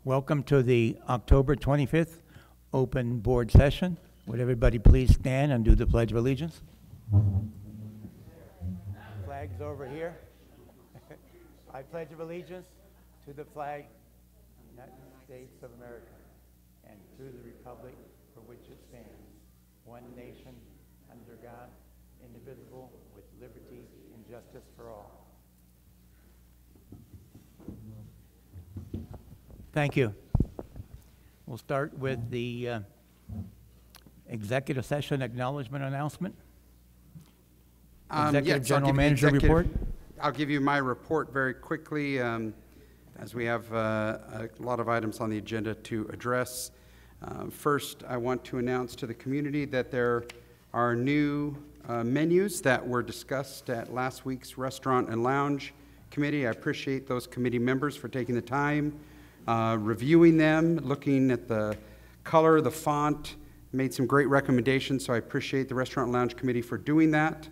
Welcome to the October 25th open board session. Would everybody please stand and do the Pledge of Allegiance? Flags over here. I pledge of allegiance to the flag of the United States of America and to the republic for which it stands, one nation, under God, indivisible, with liberty and justice for all. Thank you. We'll start with the executive session acknowledgement announcement. Executive General Manager report. I'll give you my report very quickly, as we have a lot of items on the agenda to address. First, I want to announce to the community that there are new menus that were discussed at last week's Restaurant and Lounge Committee. I appreciate those committee members for taking the time, reviewing them, looking at the color, the font, made some great recommendations, so I appreciate the Restaurant and Lounge Committee for doing that.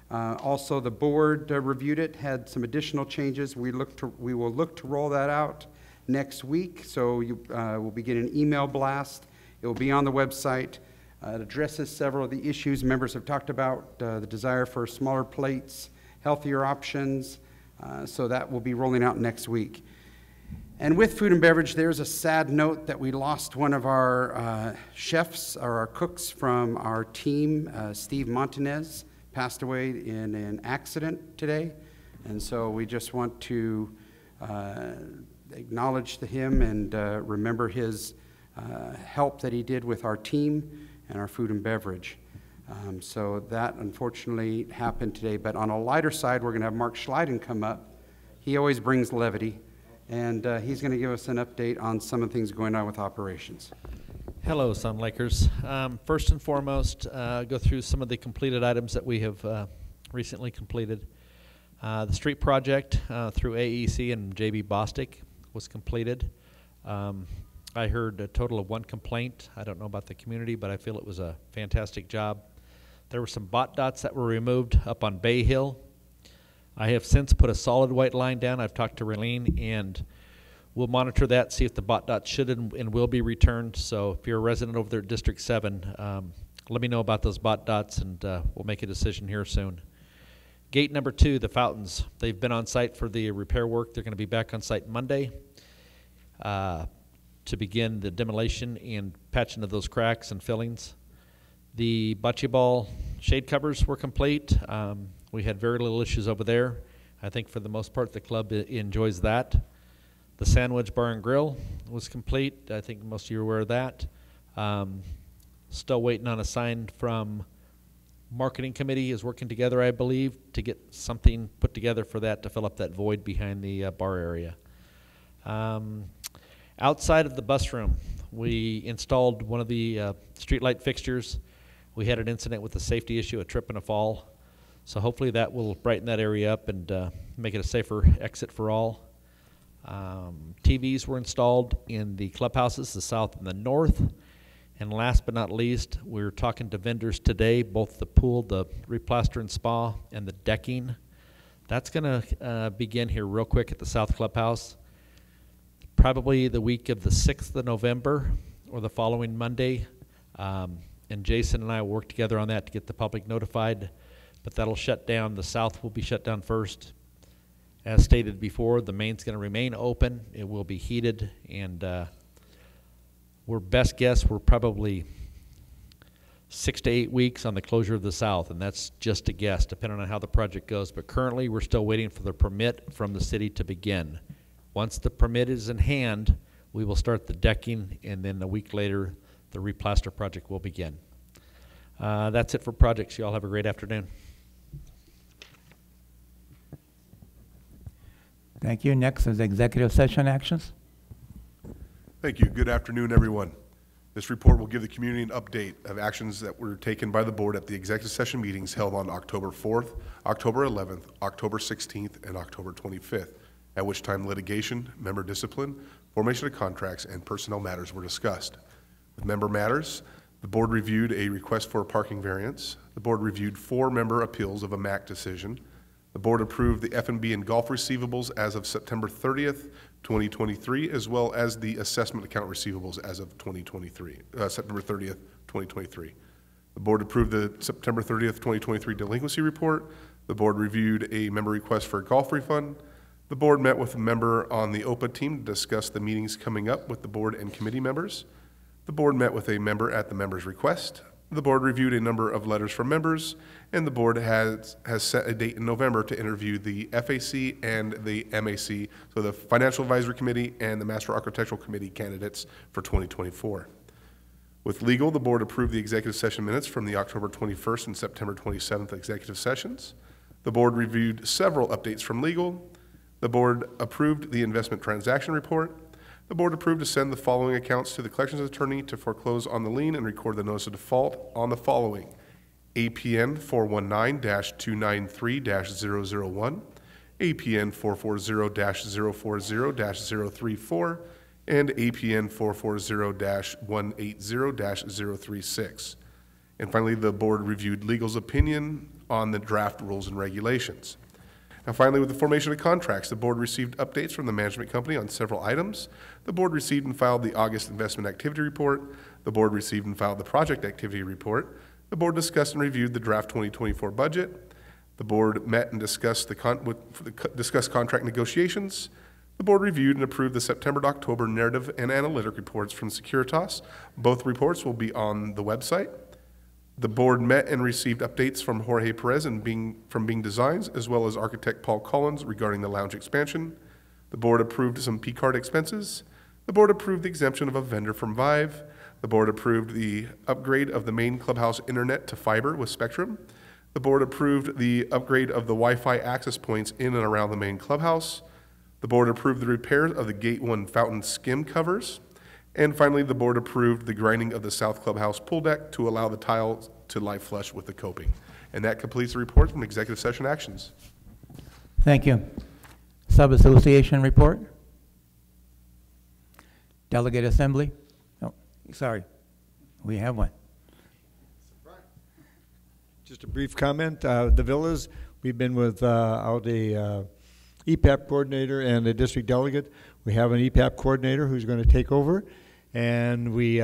Also, the board reviewed it, had some additional changes. We will look to roll that out next week, so you will be getting an email blast. It will be on the website. It addresses several of the issues members have talked about, the desire for smaller plates, healthier options, so that will be rolling out next week. And with food and beverage, there's a sad note that we lost one of our chefs, or our cooks from our team, Steve Montanez, passed away in an accident today. And so we just want to acknowledge to him and remember his help that he did with our team and our food and beverage. So that unfortunately happened today. But on a lighter side, we're going to have Mark Schleiden come up. He always brings levity, and he's going to give us an update on some of the things going on with operations. Hello, Sun Lakers. First and foremost, go through some of the completed items that we have recently completed. The street project through AEC and JB Bostic was completed. I heard a total of 1 complaint. I don't know about the community, but I feel it was a fantastic job. There were some bot dots that were removed up on Bay Hill. I have since put a solid white line down. I've talked to Raylene, and we'll monitor that, see if the bot dots should and will be returned. So if you're a resident over there at District 7, let me know about those bot dots, and we'll make a decision here soon. Gate number 2, the fountains. They've been on site for the repair work. They're going to be back on site Monday to begin the demolition and patching of those cracks and fillings. The bocce ball shade covers were complete. We had very little issues over there. I think for the most part the club enjoys that. The Sandwich Bar and Grill was complete. I think most of you are aware of that. Still waiting on a sign from Marketing Committee is working together, I believe, to get something put together for that to fill up that void behind the bar area. Outside of the bus room, we installed one of the street light fixtures. We had an incident with a safety issue, a trip and a fall. So hopefully that will brighten that area up and make it a safer exit for all. TVs were installed in the clubhouses, the south and the north. And last but not least, we're talking to vendors today, both the pool, the replaster and spa, and the decking. That's going to begin here real quick at the South Clubhouse. Probably the week of the 6th of November or the following Monday. And Jason and I will work together on that to get the public notified. But that'll shut down. The south will be shut down first. As stated before, the main's going to remain open. It will be heated, and we're best guess we're probably 6 to 8 weeks on the closure of the south, and that's just a guess, depending on how the project goes. But currently, we're still waiting for the permit from the city to begin. Once the permit is in hand, we will start the decking, and then a week later, the replaster project will begin. That's it for projects. You all have a great afternoon. Thank you. Next is executive session actions. Thank you. Good afternoon, everyone. This report will give the community an update of actions that were taken by the board at the executive session meetings held on October 4th, October 11th, October 16th, and October 25th, at which time litigation, member discipline, formation of contracts, and personnel matters were discussed. With member matters, the board reviewed a request for a parking variance. The board reviewed 4 member appeals of a MAC decision. The board approved the F&B and golf receivables as of September 30th, 2023, as well as the assessment account receivables as of September 30th, 2023. The board approved the September 30th, 2023 delinquency report. The board reviewed a member request for a golf refund. The board met with a member on the OPA team to discuss the meetings coming up with the board and committee members. The board met with a member at the member's request. The board reviewed a number of letters from members, and the board has set a date in November to interview the FAC and the MAC, so the Financial Advisory Committee and the Master Architectural Committee candidates for 2024. With legal, the board approved the executive session minutes from the October 21st and September 27th executive sessions. The board reviewed several updates from legal. The board approved the investment transaction report. The board approved to send the following accounts to the collections attorney to foreclose on the lien and record the notice of default on the following: APN 419-293-001, APN 440-040-034, and APN 440-180-036. And finally, the board reviewed legal's opinion on the draft rules and regulations. Now finally, with the formation of contracts, the board received updates from the management company on several items. The board received and filed the August investment activity report. The board received and filed the project activity report. The board discussed and reviewed the draft 2024 budget. The board met and discussed discussed contract negotiations. The board reviewed and approved the September to October narrative and analytic reports from Securitas. Both reports will be on the website. The board met and received updates from Jorge Perez and from Bing Designs, as well as architect Paul Collins regarding the lounge expansion. The board approved some P-card expenses. The board approved the exemption of a vendor from Vive. The board approved the upgrade of the main clubhouse internet to fiber with Spectrum. The board approved the upgrade of the Wi-Fi access points in and around the main clubhouse. The board approved the repair of the Gate 1 fountain skim covers. And finally, the board approved the grinding of the South Clubhouse pool deck to allow the tiles to lie flush with the coping. And that completes the report from executive session actions. Thank you. Sub-association report? Delegate Assembly? Oh, sorry. We have one. Just a brief comment. The villas, we've been without a EPAP coordinator and a district delegate. We have an EPAP coordinator who's going to take over, and we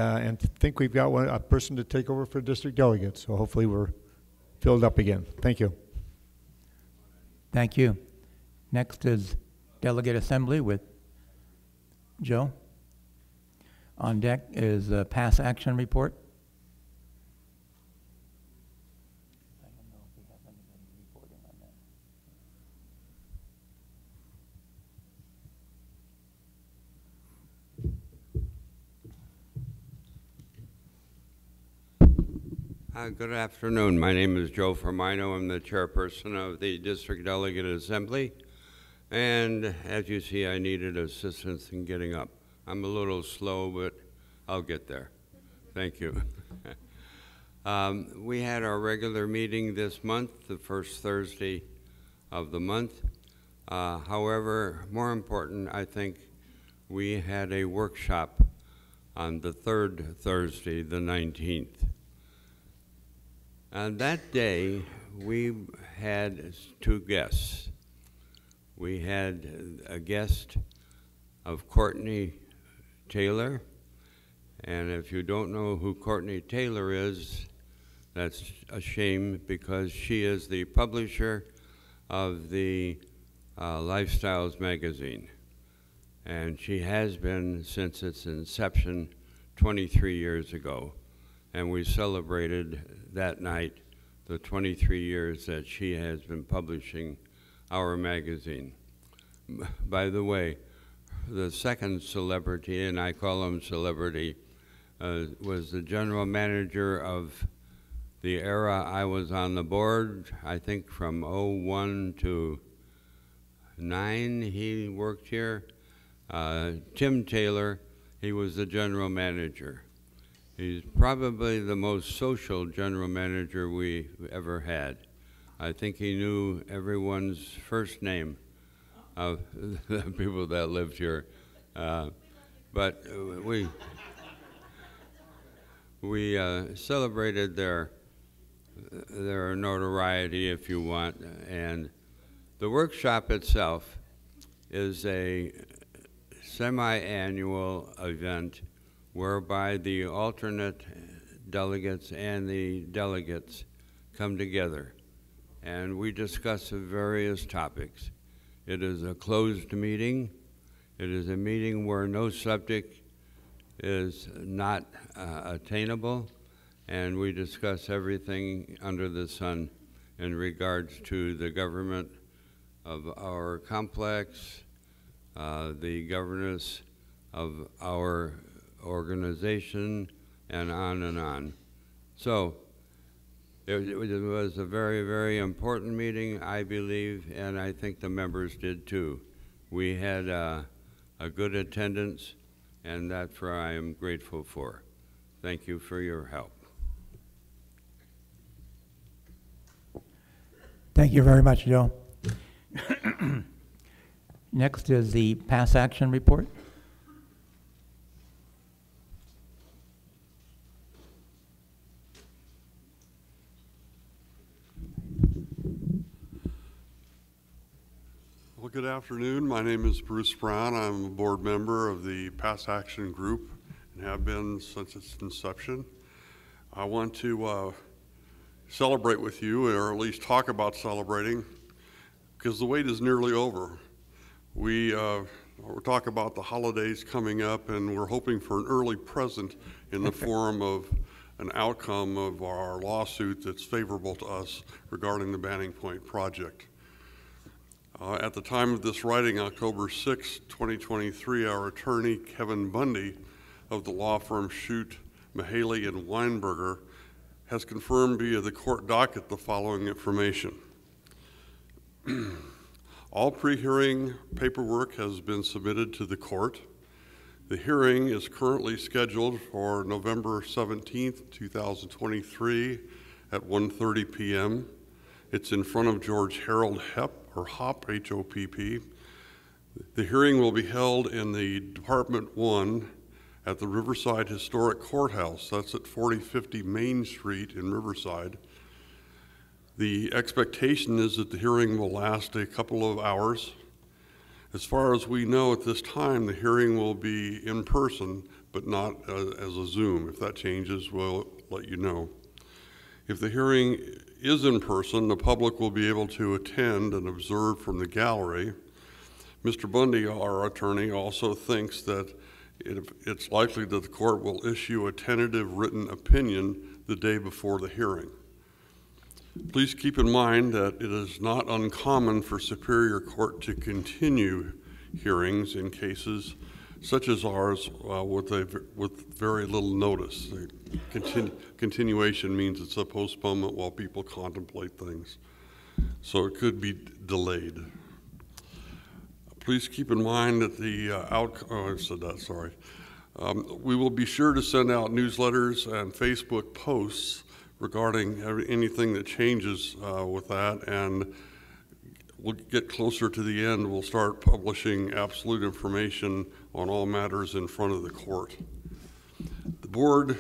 think we've got a person to take over for district delegate. So hopefully we're filled up again. Thank you. Thank you. Next is Delegate Assembly with Joe. On deck is a pass action report. Good afternoon. My name is Joe Firmino. I'm the chairperson of the District Delegate Assembly. And as you see, I needed assistance in getting up. I'm a little slow, but I'll get there. Thank you. We had our regular meeting this month, the first Thursday of the month. However, more important, I think, we had a workshop on the third Thursday, the 19th. On that day, we had two guests. We had a guest of Courtney Taylor, and if you don't know who Courtney Taylor is, that's a shame, because she is the publisher of the Lifestyles magazine, and she has been since its inception 23 years ago. And we celebrated that night the 23 years that she has been publishing our magazine. By the way, the second celebrity, and I call him celebrity, was the general manager of the era I was on the board. I think from 01 to 09 he worked here. Tim Taylor, he was the general manager. He's probably the most social general manager we ever had. I think he knew everyone's first name of the people that lived here. But we celebrated their notoriety, if you want, and The workshop itself is a semi-annual event whereby the alternate delegates and the delegates come together and we discuss various topics. It is a closed meeting. It is a meeting where no subject is not attainable, and we discuss everything under the sun in regards to the government of our complex, the governance of our organization, and on and on. So it was a very, very important meeting, I believe, and I think the members did too. We had a good attendance, and that's what I am grateful for. Thank you for your help. Thank you very much, Joe. Next is the past action report. Well, good afternoon. My name is Bruce Brown. I'm a board member of the Pass Action Group and have been since its inception. I want to celebrate with you, or at least talk about celebrating, because the wait is nearly over. We're talking about the holidays coming up, and we're hoping for an early present in the form of an outcome of our lawsuit that's favorable to us regarding the Banning Point project. At the time of this writing, October 6, 2023, our attorney, Kevin Bundy, of the law firm Shute, Mahaley, and Weinberger, has confirmed via the court docket the following information. All pre-hearing paperwork has been submitted to the court. The hearing is currently scheduled for November 17th, 2023 at 1:30 p.m. It's in front of George Harold Hepp, or Hopp, H-O-P-P. The hearing will be held in the Department 1 at the Riverside Historic Courthouse. That's at 4050 Main Street in Riverside. The expectation is that the hearing will last a couple of hours. As far as we know at this time, the hearing will be in person, but not as a Zoom. If that changes, we'll let you know. If the hearing is in person, the public will be able to attend and observe from the gallery. Mr. Bundy, our attorney, also thinks that it's likely that the court will issue a tentative written opinion the day before the hearing. Please keep in mind that it is not uncommon for Superior Court to continue hearings in cases such as ours with very little notice. Continuation means it's a postponement while people contemplate things. So it could be delayed. Please keep in mind that we will be sure to send out newsletters and Facebook posts regarding anything that changes with that, and we'll get closer to the end. We'll start publishing absolute information on all matters in front of the court. The board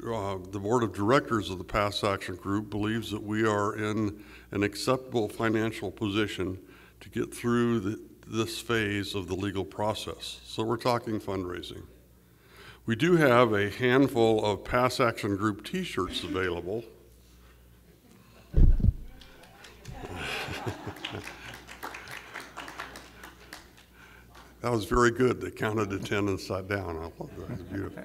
of directors of the Pass Action Group believes that we are in an acceptable financial position to get through this phase of the legal process. So we're talking fundraising. We do have a handful of Pass Action Group t-shirts available. That was very good. They counted to 10 and sat down. I love that. It's beautiful.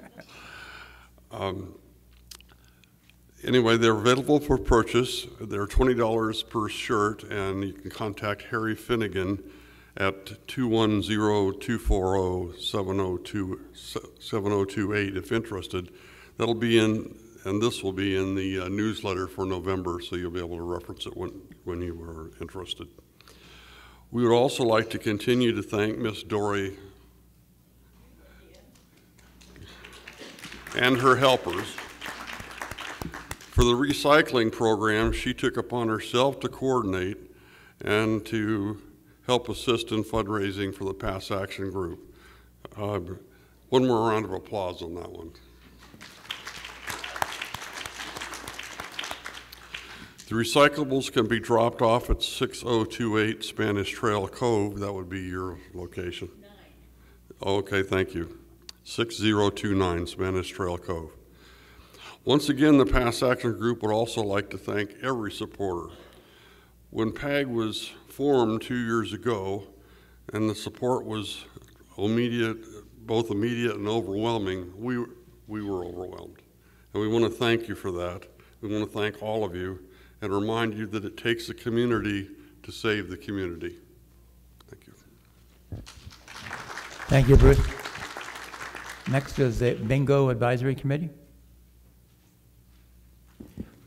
Anyway, they're available for purchase. They're $20 per shirt, and you can contact Harry Finnegan at 210-240-7028 if interested. That'll be in, and this will be in the newsletter for November, so you'll be able to reference it when you are interested. We would also like to continue to thank Miss Dory and her helpers for the recycling program she took upon herself to coordinate and to help assist in fundraising for the Pass Action Group. One more round of applause on that one. The recyclables can be dropped off at 6028 Spanish Trail Cove. That would be your location. Okay, thank you. 6029 Spanish Trail Cove. Once again, the Pass Action Group would also like to thank every supporter. When PAG was formed 2 years ago, and the support was both immediate and overwhelming, we were overwhelmed. And we want to thank you for that. We want to thank all of you and remind you that it takes a community to save the community. Thank you. Thank you, Bruce. Next is the Bingo Advisory Committee.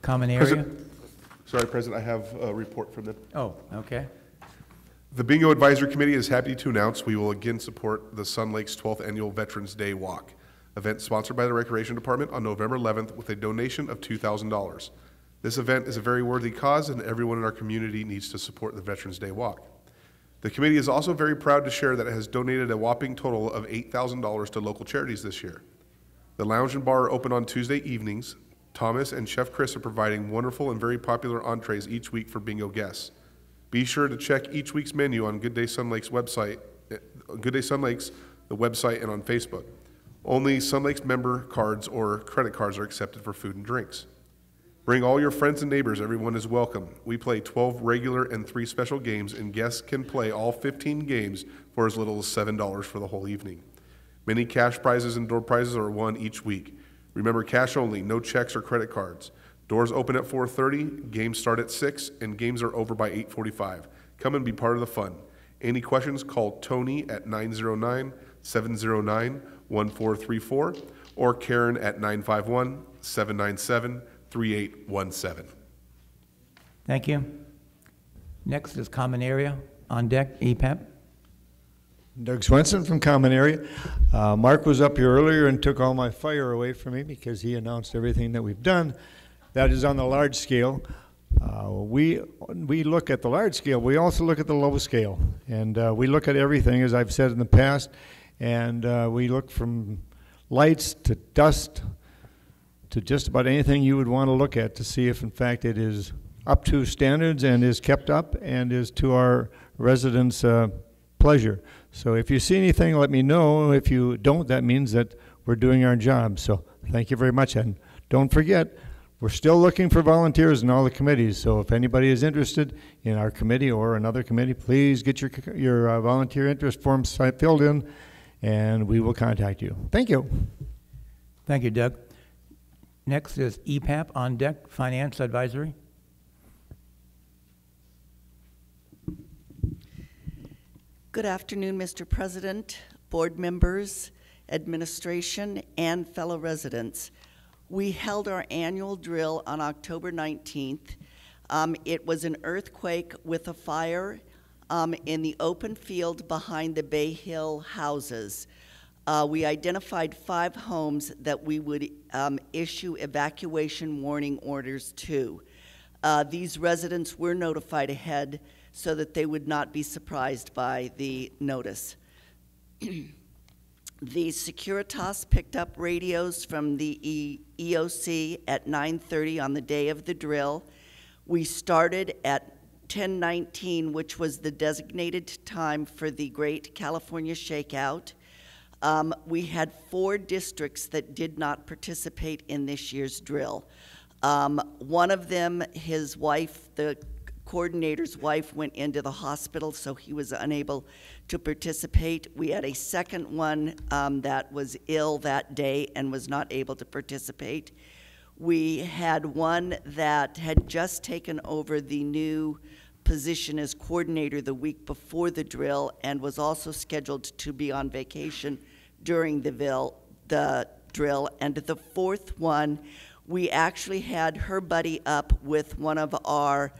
Common area. Sorry, President, I have a report from them. Oh, okay. The Bingo Advisory Committee is happy to announce we will again support the Sun Lakes 12th Annual Veterans Day Walk, event sponsored by the Recreation Department on November 11th with a donation of $2,000. This event is a very worthy cause, and everyone in our community needs to support the Veterans Day Walk. The committee is also very proud to share that it has donated a whopping total of $8,000 to local charities this year. The lounge and bar are open on Tuesday evenings. Thomas and Chef Chris are providing wonderful and very popular entrees each week for bingo guests. Be sure to check each week's menu on Good Day Sun Lakes website, Good Day Sun Lakes, the website, and on Facebook. Only Sun Lakes member cards or credit cards are accepted for food and drinks. Bring all your friends and neighbors. Everyone is welcome. We play 12 regular and 3 special games, and guests can play all 15 games for as little as $7 for the whole evening. Many cash prizes and door prizes are won each week. Remember, cash only, no checks or credit cards. Doors open at 4:30, games start at 6, and games are over by 8:45. Come and be part of the fun. Any questions, call Tony at 909-709-1434 or Karen at 951-797-3817. Thank you. Next is Common Area. On deck, EPAP. Doug Swenson from Common Area. Mark was up here earlier and took all my fire away from me because he announced everything that we've done. That is on the large scale. We look at the large scale. We also look at the low scale. And we look at everything, as I've said in the past, and we look from lights to dust to just about anything you would want to look at to see if, in fact, it is up to standards and is kept up and is to our residents' pleasure. So if you see anything, let me know. If you don't, that means that we're doing our job. So thank you very much. And don't forget, we're still looking for volunteers in all the committees. So if anybody is interested in our committee or another committee, please get your volunteer interest forms filled in, and we will contact you. Thank you. Thank you, Doug. Next is EPAP. On deck, Finance Advisory. Good afternoon, Mr. President, board members, administration, and fellow residents. We held our annual drill on October 19th. It was an earthquake with a fire in the open field behind the Bay Hill houses. We identified 5 homes that we would issue evacuation warning orders to. These residents were notified ahead so that they would not be surprised by the notice. The Securitas picked up radios from the EOC at 9:30 on the day of the drill. We started at 10:19, which was the designated time for the Great California Shakeout. We had 4 districts that did not participate in this year's drill. One of them, his wife, the coordinator's wife, went into the hospital, so he was unable to participate. We had a second one that was ill that day and was not able to participate. We had one that had just taken over the new position as coordinator the week before the drill and was also scheduled to be on vacation during the drill. And the fourth one, we actually had her buddy up with one of our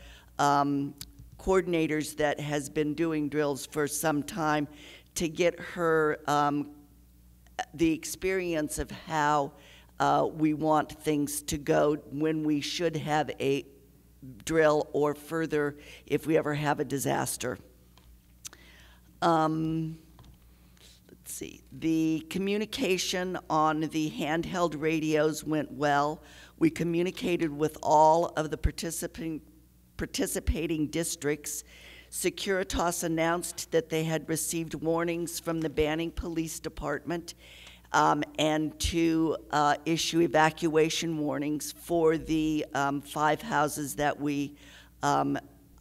coordinators that has been doing drills for some time to get her the experience of how we want things to go when we should have a drill or further if we ever have a disaster. Let's see. The communication on the handheld radios went well. We communicated with all of the participating districts, Securitas announced that they had received warnings from the Banning Police Department and to issue evacuation warnings for the 5 houses that we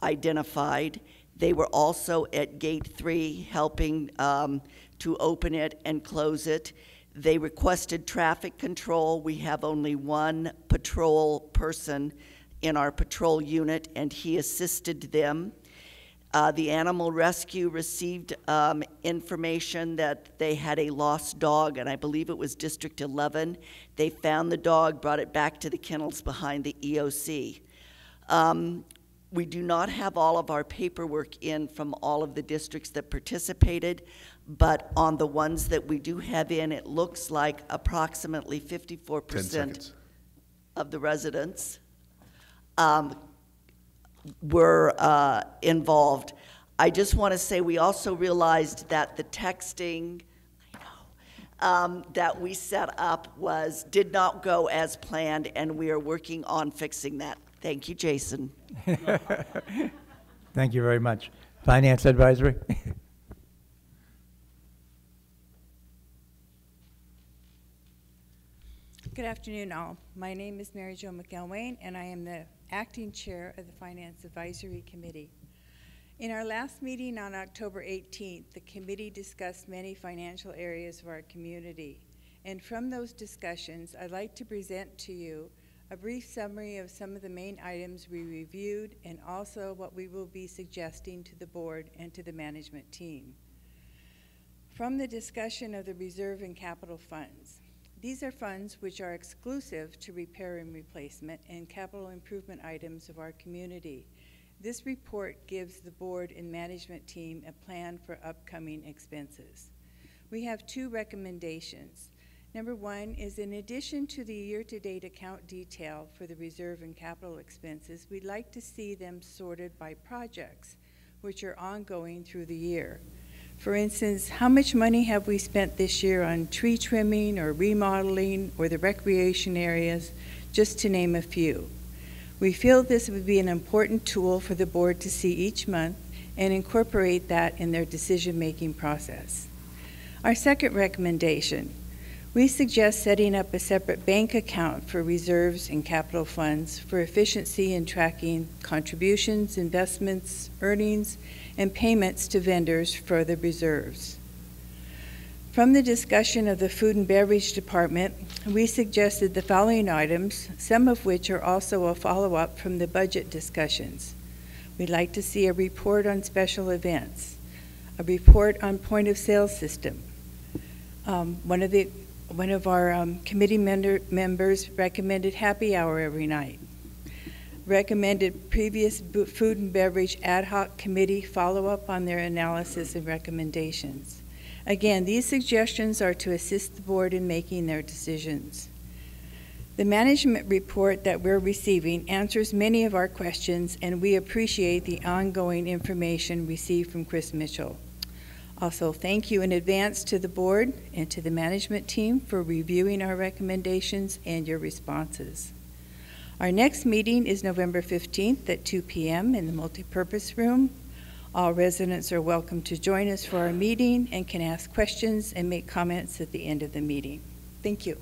identified. They were also at Gate 3 helping to open it and close it. They requested traffic control. We have only one patrol person in our patrol unit, and he assisted them. The animal rescue received information that they had a lost dog, and I believe it was District 11. They found the dog, brought it back to the kennels behind the EOC. We do not have all of our paperwork in from all of the districts that participated, but on the ones that we do have in, it looks like approximately 54% of the residents were involved. I just want to say we also realized that the texting that we set up did not go as planned, and we are working on fixing that. Thank you, Jason. Thank you very much. Finance Advisory? Good afternoon, all. My name is Mary Jo McElwain, and I am the acting chair of the Finance Advisory Committee. In our last meeting on October 18th, the committee discussed many financial areas of our community. And from those discussions, I'd like to present to you a brief summary of some of the main items we reviewed and also what we will be suggesting to the board and to the management team. From the discussion of the reserve and capital funds, these are funds which are exclusive to repair and replacement and capital improvement items of our community. This report gives the board and management team a plan for upcoming expenses. We have 2 recommendations. Number 1 is, in addition to the year-to-date account detail for the reserve and capital expenses, we'd like to see them sorted by projects, which are ongoing through the year. For instance, how much money have we spent this year on tree trimming or remodeling or the recreation areas, just to name a few. We feel this would be an important tool for the board to see each month and incorporate that in their decision-making process. Our second recommendation, we suggest setting up a separate bank account for reserves and capital funds for efficiency in tracking contributions, investments, earnings, and payments to vendors for the reserves. From the discussion of the food and beverage department, we suggested the following items, some of which are also a follow-up from the budget discussions. We'd like to see a report on special events, a report on point-of-sale system. One of our committee members recommended happy hour every night. Recommended previous food and beverage ad hoc committee follow-up on their analysis and recommendations. Again, these suggestions are to assist the board in making their decisions. The management report that we're receiving answers many of our questions, and we appreciate the ongoing information received from Chris Mitchell. Also, thank you in advance to the board and to the management team for reviewing our recommendations and your responses. Our next meeting is November 15th at 2 p.m. in the multipurpose room. All residents are welcome to join us for our meeting and can ask questions and make comments at the end of the meeting. Thank you.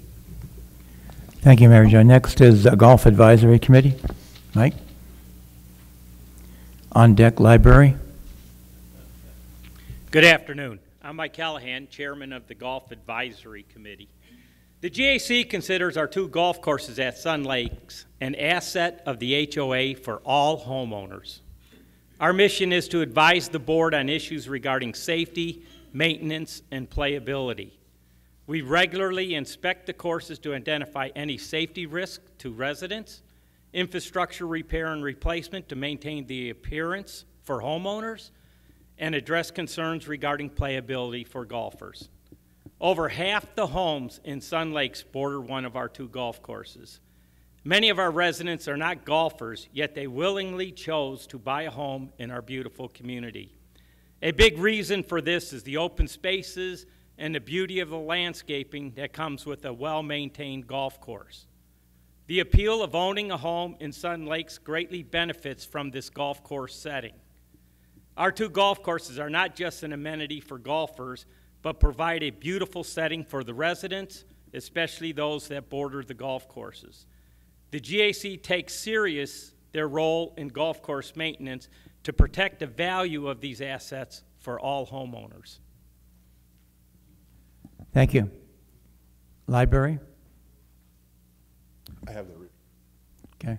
Thank you, Mary Jo. Next is Golf Advisory Committee. Mike? On deck library. Good afternoon. I'm Mike Callahan, Chairman of the Golf Advisory Committee. The GAC considers our 2 golf courses at Sun Lakes an asset of the HOA for all homeowners. Our mission is to advise the board on issues regarding safety, maintenance, and playability. We regularly inspect the courses to identify any safety risk to residents, infrastructure repair and replacement to maintain the appearance for homeowners, and address concerns regarding playability for golfers. Over half the homes in Sun Lakes border one of our 2 golf courses. Many of our residents are not golfers, yet they willingly chose to buy a home in our beautiful community. A big reason for this is the open spaces and the beauty of the landscaping that comes with a well-maintained golf course. The appeal of owning a home in Sun Lakes greatly benefits from this golf course setting. Our two golf courses are not just an amenity for golfers, but provide a beautiful setting for the residents, especially those that border the golf courses. The GAC takes serious their role in golf course maintenance to protect the value of these assets for all homeowners. Thank you. Library? I have that. Okay.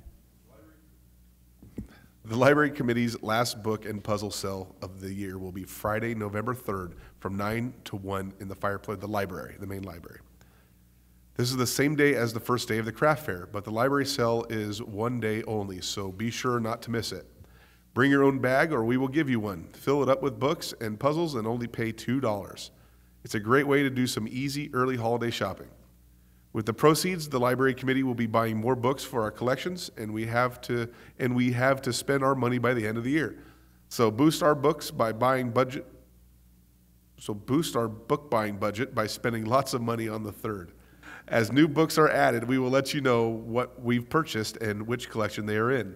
The Library Committee's last book and puzzle sale of the year will be Friday, November 3rd from 9 to 1 in the fireplace, the library, the main library. This is the same day as the first day of the craft fair, but the library sale is one day only, so be sure not to miss it. Bring your own bag or we will give you one. Fill it up with books and puzzles and only pay $2. It's a great way to do some easy early holiday shopping. With the proceeds, the Library Committee will be buying more books for our collections, and we have to spend our money by the end of the year. So boost our book buying budget by spending lots of money on the 3rd. As new books are added, we will let you know what we've purchased and which collection they are in.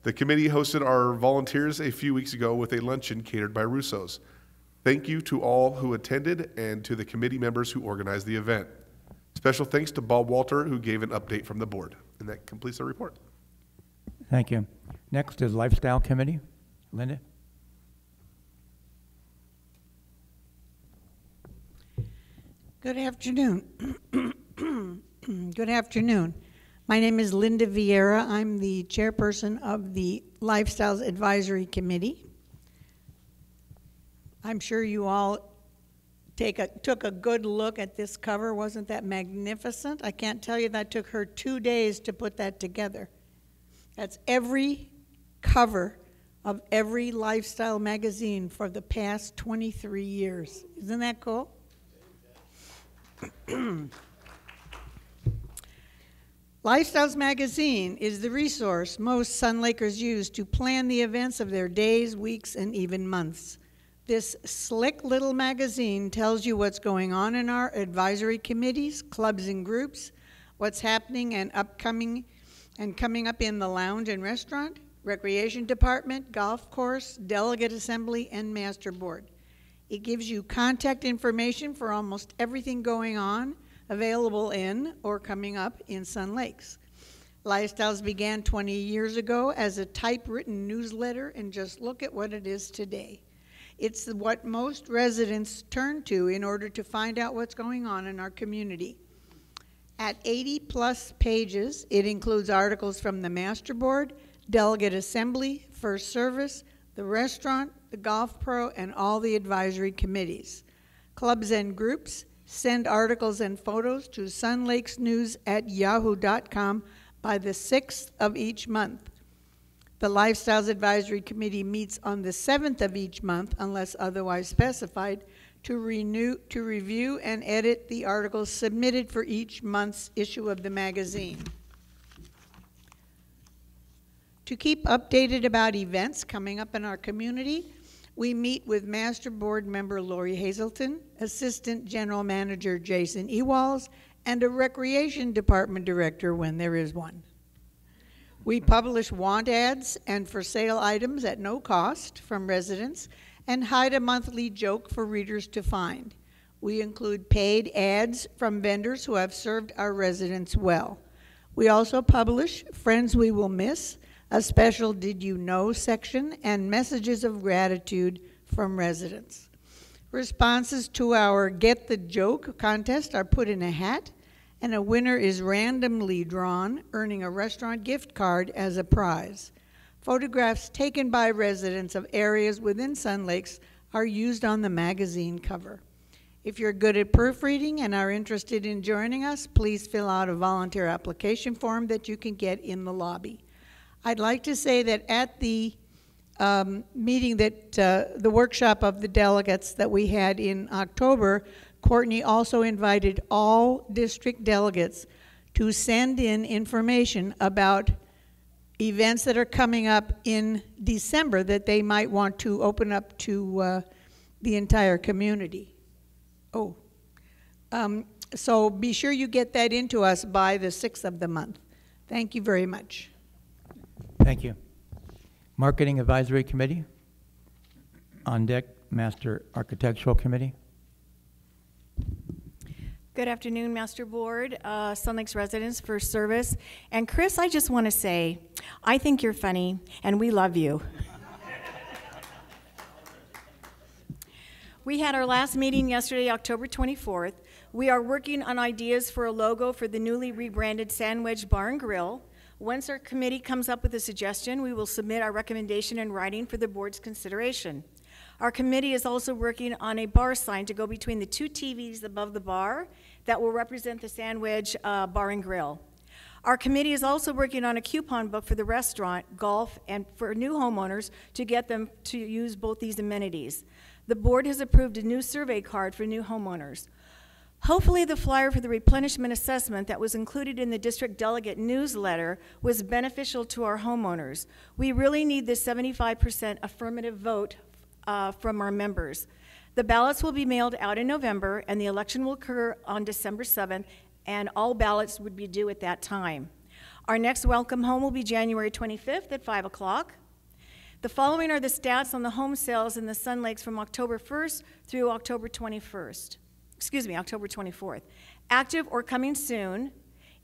The committee hosted our volunteers a few weeks ago with a luncheon catered by Russo's. Thank you to all who attended and to the committee members who organized the event. Special thanks to Bob Walter, who gave an update from the board. And that completes our report. Thank you. Next is Lifestyle Committee. Linda? Good afternoon. Good afternoon. My name is Linda Vieira. I'm the chairperson of the Lifestyles Advisory Committee. I'm sure you all took a good look at this cover. Wasn't that magnificent? I can't tell you that took her 2 days to put that together. That's every cover of every lifestyle magazine for the past 23 years. Isn't that cool? Lifestyles Magazine is the resource most Sun Lakers use to plan the events of their days, weeks, and even months. This slick little magazine tells you what's going on in our advisory committees, clubs, and groups, what's happening and coming up in the lounge and restaurant, recreation department, golf course, delegate assembly, and master board. It gives you contact information for almost everything going on, available in or coming up in Sun Lakes. Lifestyles began 20 years ago as a typewritten newsletter, and just look at what it is today. It's what most residents turn to in order to find out what's going on in our community. At 80+ pages, it includes articles from the Master Board, Delegate Assembly, First Service, the restaurant, the Golf Pro, and all the advisory committees. Clubs and groups send articles and photos to sunlakesnews@yahoo.com by the 6th of each month. The Lifestyles Advisory Committee meets on the 7th of each month, unless otherwise specified, to review and edit the articles submitted for each month's issue of the magazine. To keep updated about events coming up in our community, we meet with Master Board member Lori Hazelton, Assistant General Manager Jason Ewalls, and a Recreation Department Director when there is one. We publish want ads and for sale items at no cost from residents and hide a monthly joke for readers to find. We include paid ads from vendors who have served our residents well. We also publish Friends We Will Miss, a special Did You Know section, and messages of gratitude from residents. Responses to our Get the Joke contest are put in a hat, and a winner is randomly drawn, earning a restaurant gift card as a prize. Photographs taken by residents of areas within Sun Lakes are used on the magazine cover. If you're good at proofreading and are interested in joining us, please fill out a volunteer application form that you can get in the lobby. I'd like to say that at the meeting the workshop of the delegates that we had in October, Courtney also invited all district delegates to send in information about events that are coming up in December that they might want to open up to the entire community. So be sure you get that into us by the 6th of the month. Thank you very much. Thank you. Marketing Advisory Committee. On deck, Master Architectural Committee. Good afternoon, Master Board, Sun Lakes residents, First Service. And Chris, I just want to say, I think you're funny, and we love you. We had our last meeting yesterday, October 24th. We are working on ideas for a logo for the newly rebranded Sandwich Bar and Grill. Once our committee comes up with a suggestion, we will submit our recommendation in writing for the board's consideration. Our committee is also working on a bar sign to go between the two TVs above the bar that will represent the Sandwich Bar and Grill. Our committee is also working on a coupon book for the restaurant, golf, and for new homeowners to get them to use both these amenities. The board has approved a new survey card for new homeowners. Hopefully the flyer for the replenishment assessment that was included in the district delegate newsletter was beneficial to our homeowners. We really need the 75% affirmative vote from our members. The ballots will be mailed out in November, and the election will occur on December 7th, and all ballots would be due at that time. Our next welcome home will be January 25th at 5 o'clock. The following are the stats on the home sales in the Sun Lakes from October 1st through October 24th. Active or coming soon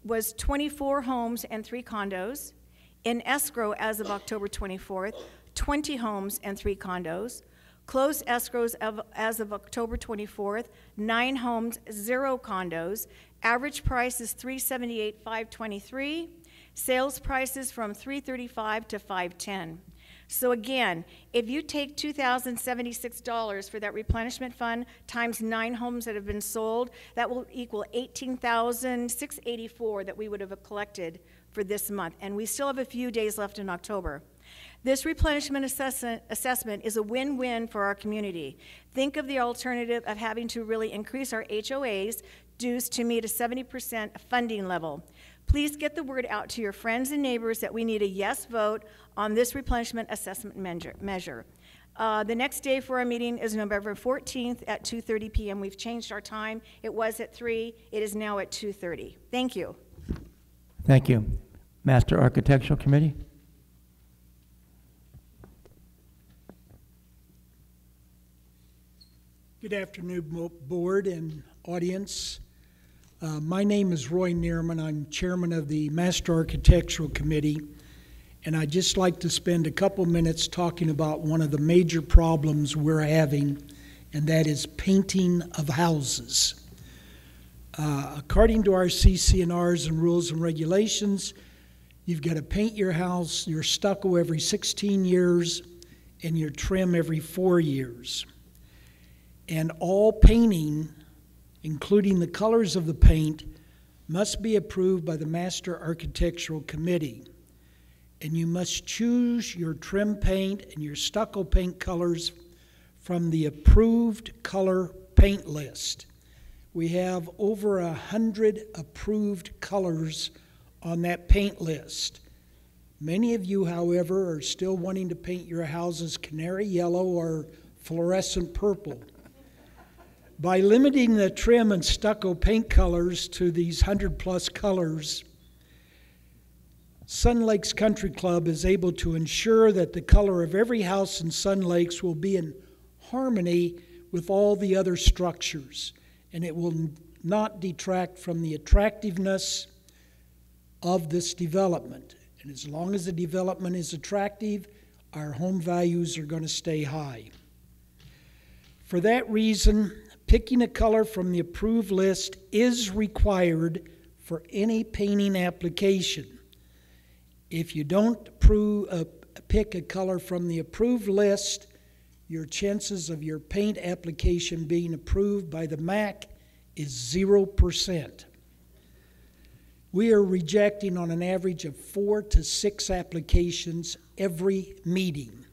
was 24 homes and 3 condos. In escrow as of October 24th, 20 homes and 3 condos. Closed escrows as of October 24th, 9 homes, 0 condos. Average price is $378,523. Sales prices from $335 to $510. So again, if you take $2,076 for that replenishment fund times 9 homes that have been sold, that will equal $18,684 that we would have collected for this month. And we still have a few days left in October. This replenishment assessment is a win-win for our community. Think of the alternative of having to really increase our HOA's dues to meet a 70% funding level. Please get the word out to your friends and neighbors that we need a yes vote on this replenishment assessment measure. The next day for our meeting is November 14th at 2:30 p.m. We've changed our time. It was at 3. It is now at 2:30. Thank you. Thank you. Master Architectural Committee. Good afternoon, board and audience. My name is Roy Neerman. I'm chairman of the Master Architectural Committee, and I'd just like to spend a couple minutes talking about one of the major problems we're having, and that is painting of houses. According to our CC&Rs and rules and regulations, you've got to paint your house, your stucco every 16 years, and your trim every 4 years. And all painting, including the colors of the paint, must be approved by the Master Architectural Committee. And you must choose your trim paint and your stucco paint colors from the approved color paint list. We have over 100 approved colors on that paint list. Many of you, however, are still wanting to paint your houses canary yellow or fluorescent purple. By limiting the trim and stucco paint colors to these 100-plus colors, Sun Lakes Country Club is able to ensure that the color of every house in Sun Lakes will be in harmony with all the other structures, and it will not detract from the attractiveness of this development. And as long as the development is attractive, our home values are going to stay high. For that reason, picking a color from the approved list is required for any painting application. If you don't pick a color from the approved list, your chances of your paint application being approved by the MAC is 0%. We are rejecting on an average of 4 to 6 applications every meeting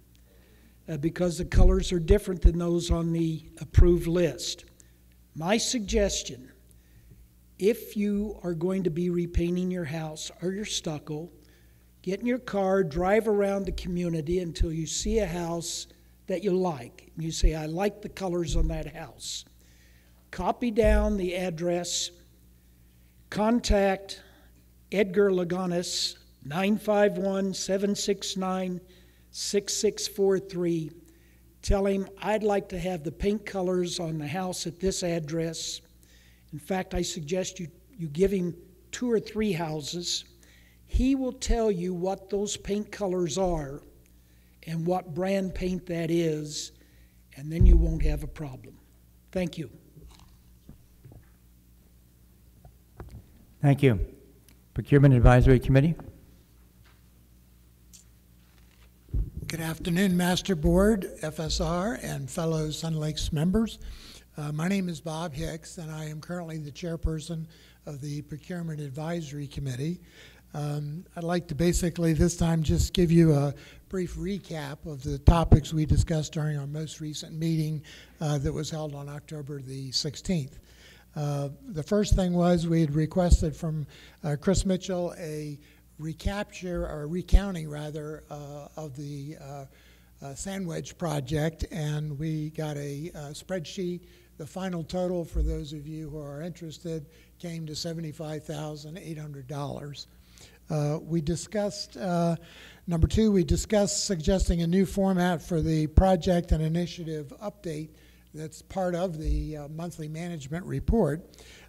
because the colors are different than those on the approved list. My suggestion, if you are going to be repainting your house or your stucco, get in your car, drive around the community until you see a house that you like. And you say, I like the colors on that house. Copy down the address, contact Edgar Lagonis, 951-769-6643. Tell him I'd like to have the paint colors on the house at this address. In fact, I suggest you give him 2 or 3 houses. He will tell you what those paint colors are and what brand paint that is, and then you won't have a problem. Thank you. Thank you. Procurement Advisory Committee. Good afternoon, Master Board, FSR, and fellow Sun Lakes members. My name is Bob Hicks, and I am currently the chairperson of the Procurement Advisory Committee. I'd like to basically this time just give you a brief recap of the topics we discussed during our most recent meeting that was held on October the 16th. The first thing was we had requested from Chris Mitchell a recapture, or recounting rather, of the Sandwedge project, and we got a spreadsheet. The final total, for those of you who are interested, came to $75,800. We discussed, number 2, we discussed suggesting a new format for the project and initiative update that's part of the monthly management report.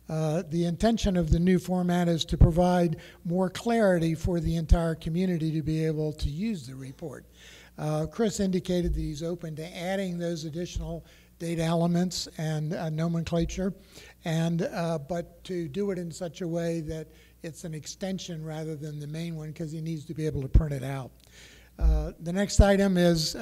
The intention of the new format is to provide more clarity for the entire community to be able to use the report. Chris indicated that he's open to adding those additional data elements and nomenclature, but to do it in such a way that it's an extension rather than the main one, because he needs to be able to print it out. The next item is,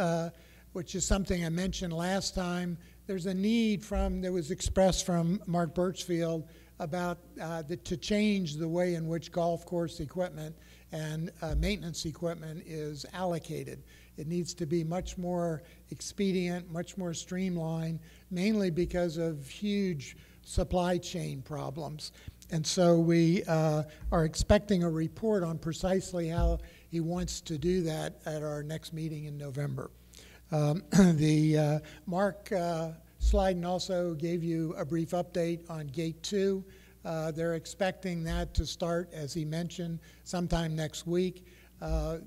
which is something I mentioned last time, there's a need that was expressed from Mark Birchfield about to change the way in which golf course equipment and maintenance equipment is allocated. It needs to be much more expedient, much more streamlined, mainly because of huge supply chain problems. And so we are expecting a report on precisely how he wants to do that at our next meeting in November. Mark Slyden also gave you a brief update on Gate 2. They're expecting that to start, as he mentioned, sometime next week. To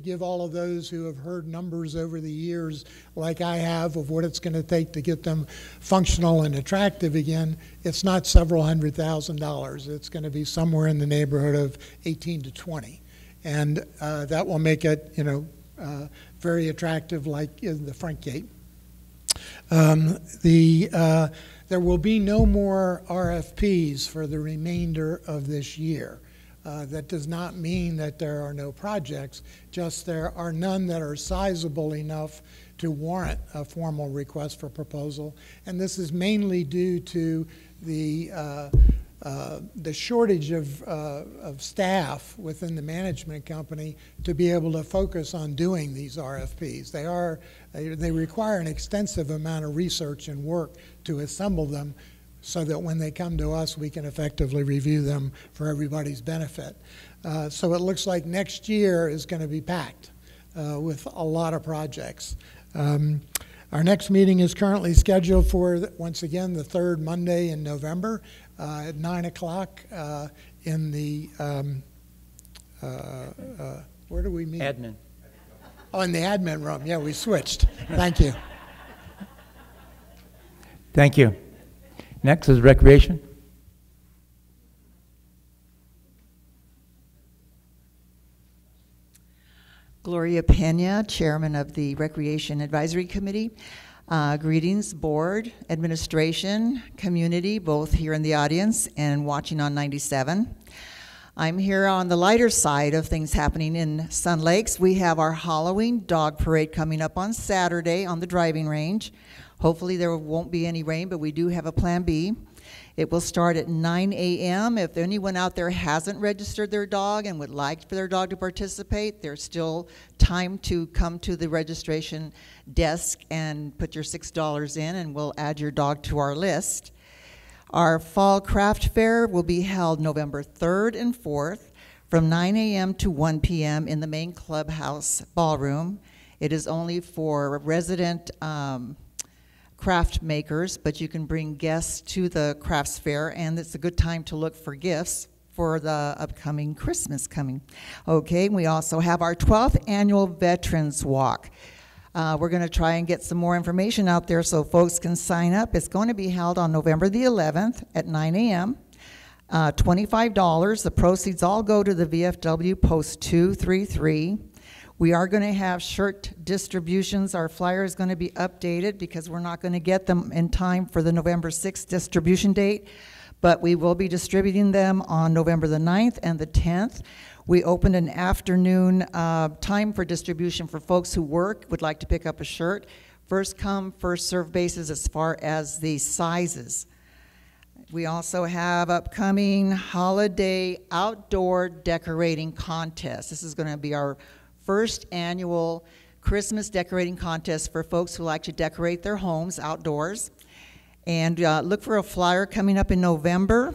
give all of those who have heard numbers over the years, like I have, of what it's going to take to get them functional and attractive again, it's not several $100,000. It's going to be somewhere in the neighborhood of 18 to 20. And that will make it, very attractive, like in the front gate. There will be no more RFPs for the remainder of this year. That does not mean that there are no projects, just there are none that are sizable enough to warrant a formal request for proposal. And this is mainly due to the shortage of staff within the management company to be able to focus on doing these RFPs. They require an extensive amount of research and work to assemble them, so that when they come to us, we can effectively review them for everybody's benefit. So it looks like next year is going to be packed with a lot of projects. Our next meeting is currently scheduled for, once again, the 3rd Monday in November at 9 o'clock in the, where do we meet? Admin. Oh, in the admin room. Yeah, we switched. Thank you. Thank you. Next is Recreation. Gloria Pena, Chairman of the Recreation Advisory Committee. Greetings, Board, Administration, community, both here in the audience and watching on 97. I'm here on the lighter side of things happening in Sun Lakes. We have our Halloween dog parade coming up on Saturday on the driving range. Hopefully there won't be any rain, but we do have a plan B. It will start at 9 a.m. If anyone out there hasn't registered their dog and would like for their dog to participate, there's still time to come to the registration desk and put your $6 in, and we'll add your dog to our list. Our Fall Craft Fair will be held November 3rd and 4th from 9 a.m. to 1 p.m. in the main clubhouse ballroom. It is only for resident craft makers, but you can bring guests to the crafts fair, and it's a good time to look for gifts for the upcoming Christmas coming. Okay, we also have our 12th annual Veterans Walk. We're going to try and get some more information out there so folks can sign up. It's going to be held on November the 11th at 9 a.m. $25. The proceeds all go to the VFW Post 233. We are going to have shirt distributions. Our flyer is going to be updated because we're not going to get them in time for the November 6th distribution date, but we will be distributing them on November the 9th and the 10th. We opened an afternoon time for distribution for folks who would like to pick up a shirt. First come, first served basis as far as the sizes. We also have upcoming holiday outdoor decorating contest. This is going to be our first annual Christmas decorating contest for folks who like to decorate their homes outdoors. And look for a flyer coming up in November.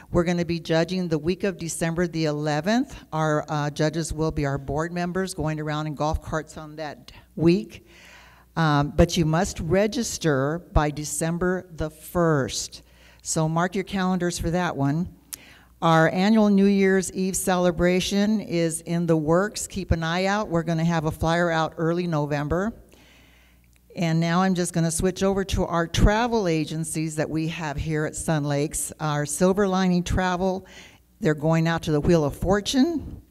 We're going to be judging the week of December the 11th. Our judges will be our board members going around in golf carts on that week. But you must register by December the 1st. So mark your calendars for that one. Our annual New Year's Eve celebration is in the works. Keep an eye out. We're going to have a flyer out early November. And now I'm just going to switch over to our travel agencies that we have here at Sun Lakes. Our Silver Lining Travel, they're going out to the Wheel of Fortune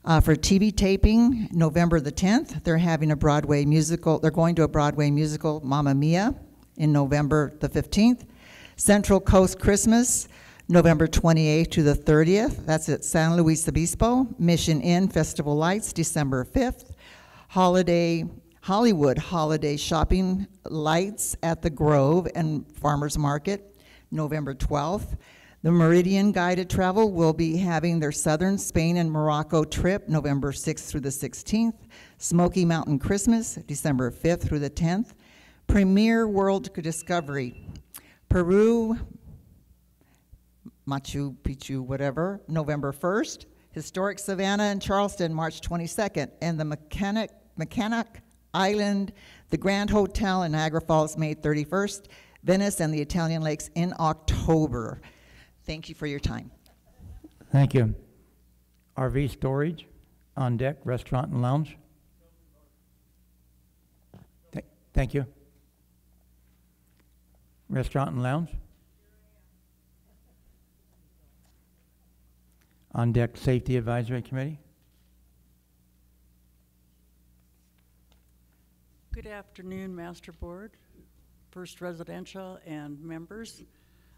for TV taping November the 10th. They're having a Broadway musical. They're going to a Broadway musical, Mamma Mia, in November the 15th. Central Coast Christmas, November 28th to the 30th. That's at San Luis Obispo. Mission Inn Festival Lights, December 5th. Hollywood Holiday Shopping Lights at the Grove and Farmers Market, November 12th. The Meridian Guided Travel will be having their Southern Spain and Morocco trip, November 6th through the 16th. Smoky Mountain Christmas, December 5th through the 10th. Premier World Discovery, Peru, Machu Picchu, whatever, November 1st. Historic Savannah and Charleston, March 22nd. And the Mechanic Island, the Grand Hotel in Niagara Falls, May 31st. Venice and the Italian Lakes in October. Thank you for your time. Thank you. RV storage, on deck, restaurant and lounge. Thank you. Restaurant and lounge. On deck Safety Advisory Committee. Good afternoon, Master Board, First Residential, and members.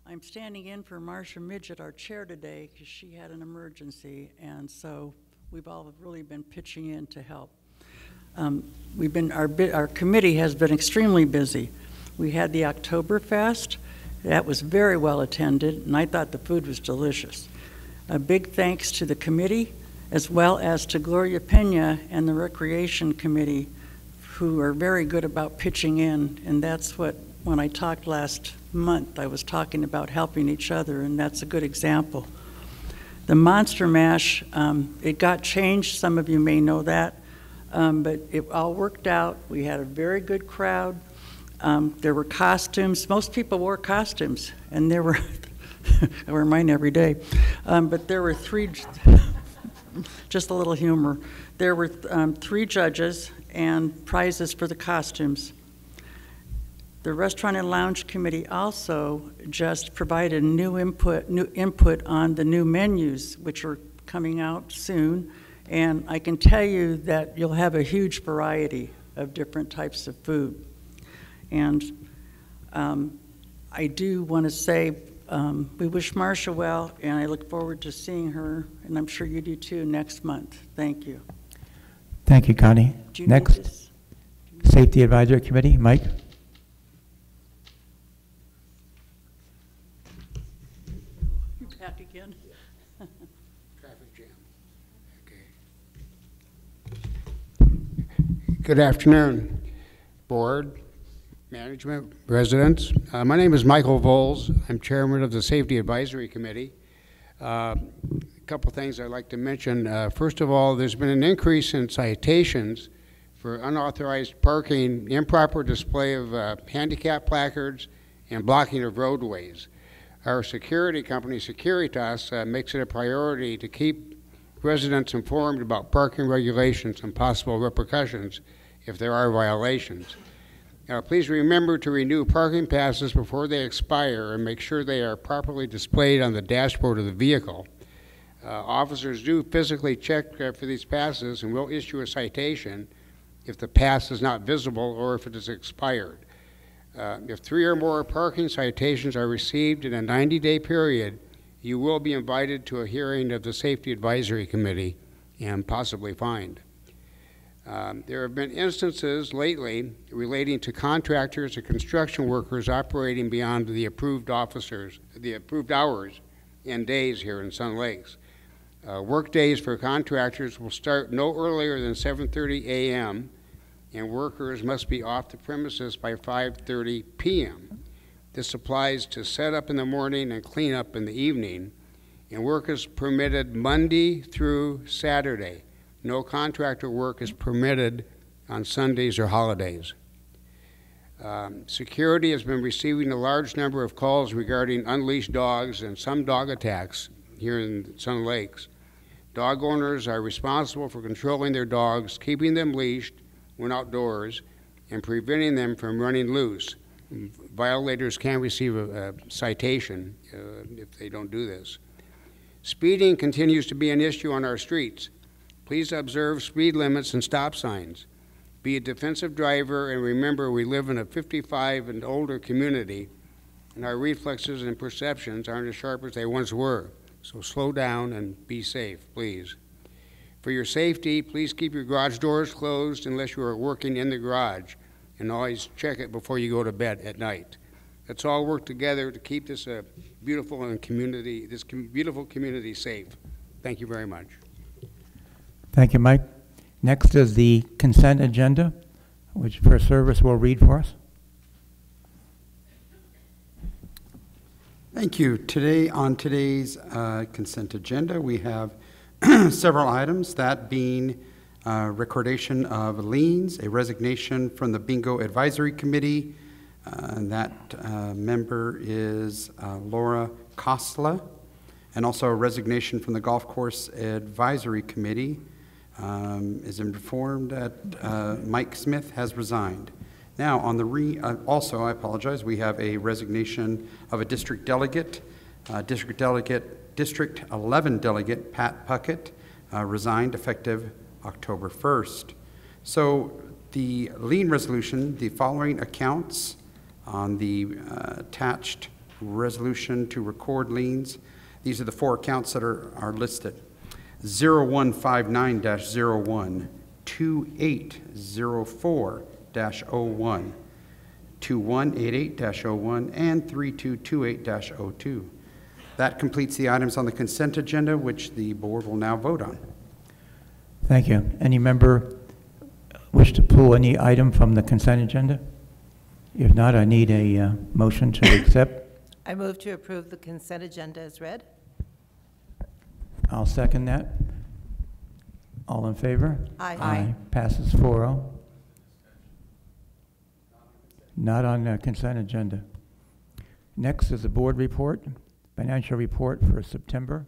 I'm standing in for Marcia Midget, our chair today, because she had an emergency, and so we've all really been pitching in to help. Our committee has been extremely busy. We had the Oktoberfest. That was very well attended, and I thought the food was delicious. A big thanks to the committee, as well as to Gloria Pena and the Recreation Committee, who are very good about pitching in, and that's what, when I talked last month, I was talking about helping each other, and that's a good example. The Monster Mash, it got changed, some of you may know that, but it all worked out. We had a very good crowd. There were costumes. Most people wore costumes, and there were, I wear mine every day, but there were three, just a little humor. There were 3 judges and prizes for the costumes. The Restaurant and Lounge Committee also just provided new input on the new menus, which are coming out soon, and I can tell you that you'll have a huge variety of different types of food. And I do want to say we wish Marcia well, and I look forward to seeing her, and I'm sure you do too, next month. Thank you. Thank you, Connie. Next, Safety Advisory Committee, Mike. You back again? Traffic jam. Okay. Good afternoon, board, management, residents. My name is Michael Voles. I'm chairman of the Safety Advisory Committee. A couple things I'd like to mention. First of all, there's been an increase in citations for unauthorized parking, improper display of handicap placards, and blocking of roadways. Our security company, Securitas, makes it a priority to keep residents informed about parking regulations and possible repercussions if there are violations. Now, please remember to renew parking passes before they expire and make sure they are properly displayed on the dashboard of the vehicle. Officers do physically check for these passes and will issue a citation if the pass is not visible or if it is expired. If 3 or more parking citations are received in a 90-day period, you will be invited to a hearing of the Safety Advisory Committee and possibly fined. There have been instances lately relating to contractors or construction workers operating beyond the approved hours and days here in Sun Lakes. Work days for contractors will start no earlier than 7:30 a.m. and workers must be off the premises by 5:30 p.m. This applies to setup in the morning and cleanup in the evening, and work is permitted Monday through Saturday. No contractor work is permitted on Sundays or holidays. Security has been receiving a large number of calls regarding unleashed dogs and some dog attacks here in Sun Lakes. Dog owners are responsible for controlling their dogs, keeping them leashed when outdoors, and preventing them from running loose. Violators can receive a citation if they don't do this. Speeding continues to be an issue on our streets. Please observe speed limits and stop signs. Be a defensive driver, and remember we live in a 55 and older community, and our reflexes and perceptions aren't as sharp as they once were. So slow down and be safe, please. For your safety, please keep your garage doors closed unless you are working in the garage, and always check it before you go to bed at night. Let's all work together to keep this beautiful community safe. Thank you very much. Thank you, Mike. Next is the consent agenda, which First Service will read for us. Thank you. Today, on today's consent agenda, we have several items, that being recordation of liens, a resignation from the Bingo Advisory Committee. That member is Laura Kostla, and also a resignation from the Golf Course Advisory Committee. Is informed that Mike Smith has resigned. Now, on the also, I apologize, we have a resignation of a district delegate. District 11 delegate Pat Puckett resigned effective October 1st. So the lien resolution, the following accounts on the attached resolution to record liens. These are the 4 accounts that are listed. 0159-01, 2804-01, 2188-01, and 3228-02. That completes the items on the consent agenda, which the board will now vote on. Thank you. Any member wish to pull any item from the consent agenda? If not, I need a motion to accept. I move to approve the consent agenda as read. I'll second that. All in favor? Aye. Aye. Passes 4-0. Not on the consent agenda. Next is the board report, financial report for September.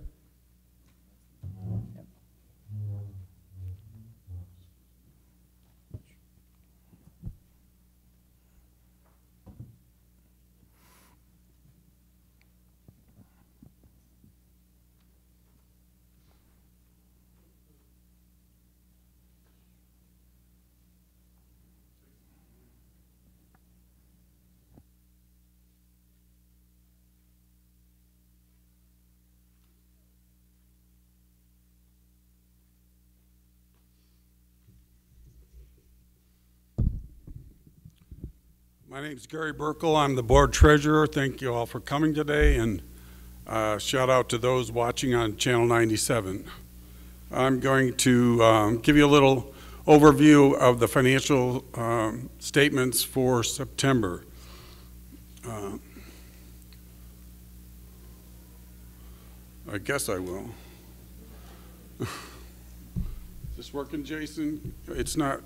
My name is Gary Burkle. I'm the board treasurer. Thank you all for coming today, and shout out to those watching on Channel 97. I'm going to give you a little overview of the financial statements for September. I guess I will. Is this working, Jason? It's not.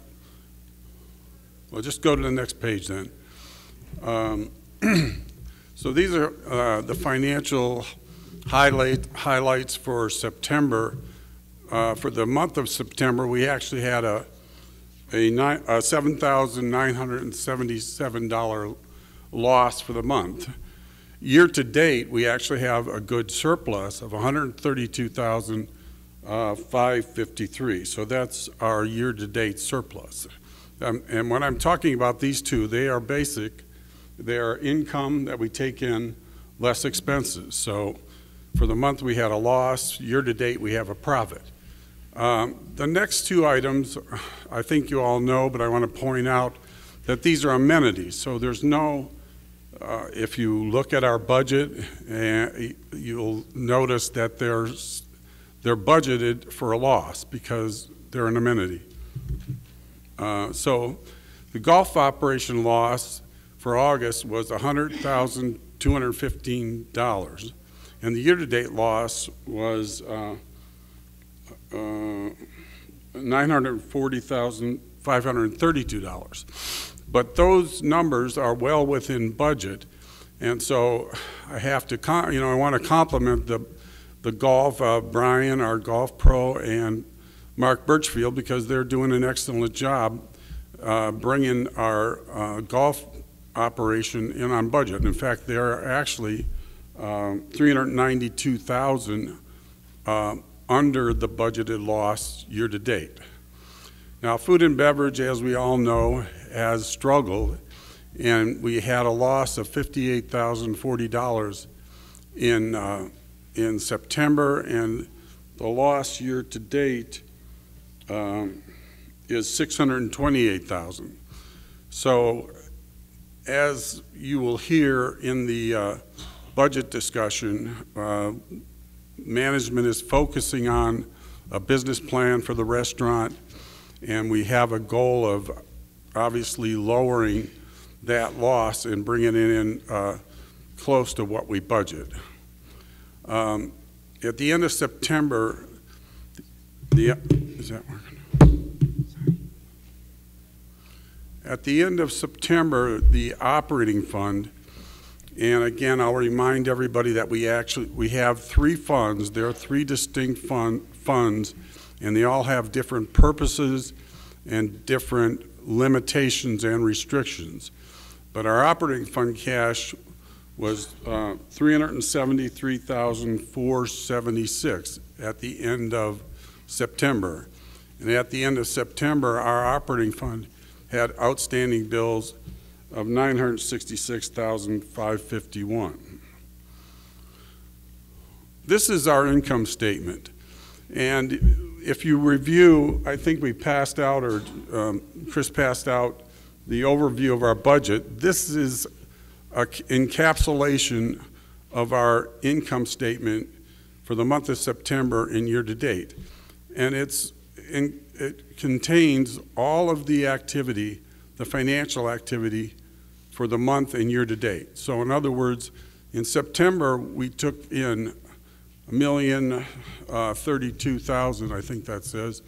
Well, just go to the next page then. So these are the financial highlights for September. For the month of September, we actually had a $7,977 loss for the month. Year to date, we actually have a good surplus of $132,553. So that's our year to date surplus. And when I'm talking about these two, they are basic. They are income that we take in less expenses. So for the month, we had a loss. Year to date, we have a profit. The next two items, I think you all know, but I want to point out that these are amenities. So there's no, if you look at our budget, you'll notice that they're budgeted for a loss because they're an amenity. So the golf operation loss for August was $100,215, and the year-to-date loss was $940,532. But those numbers are well within budget, and so I have to, I want to compliment the golf, Brian, our golf pro, and Mark Birchfield, because they're doing an excellent job bringing our golf operation in on budget. In fact, they are actually $392,000 under the budgeted loss year to date. Now, food and beverage, as we all know, has struggled, and we had a loss of $58,040 in September, and the loss year to date is $628,000. So, as you will hear in the budget discussion, management is focusing on a business plan for the restaurant, and we have a goal of obviously lowering that loss and bringing it in close to what we budget. At the end of September, is that working? At the end of September, the operating fund, and again, I'll remind everybody that we have three funds. There are three distinct funds, and they all have different purposes and different limitations and restrictions. But our operating fund cash was $373,476 at the end of September. And at the end of September, our operating fund had outstanding bills of $966,551. This is our income statement. And if you review, I think we passed out, or Chris passed out, the overview of our budget. This is an encapsulation of our income statement for the month of September and year to date. And it contains all of the activity, the financial activity for the month and year to date. So in other words, in September, we took in $1,032,000, I think that says,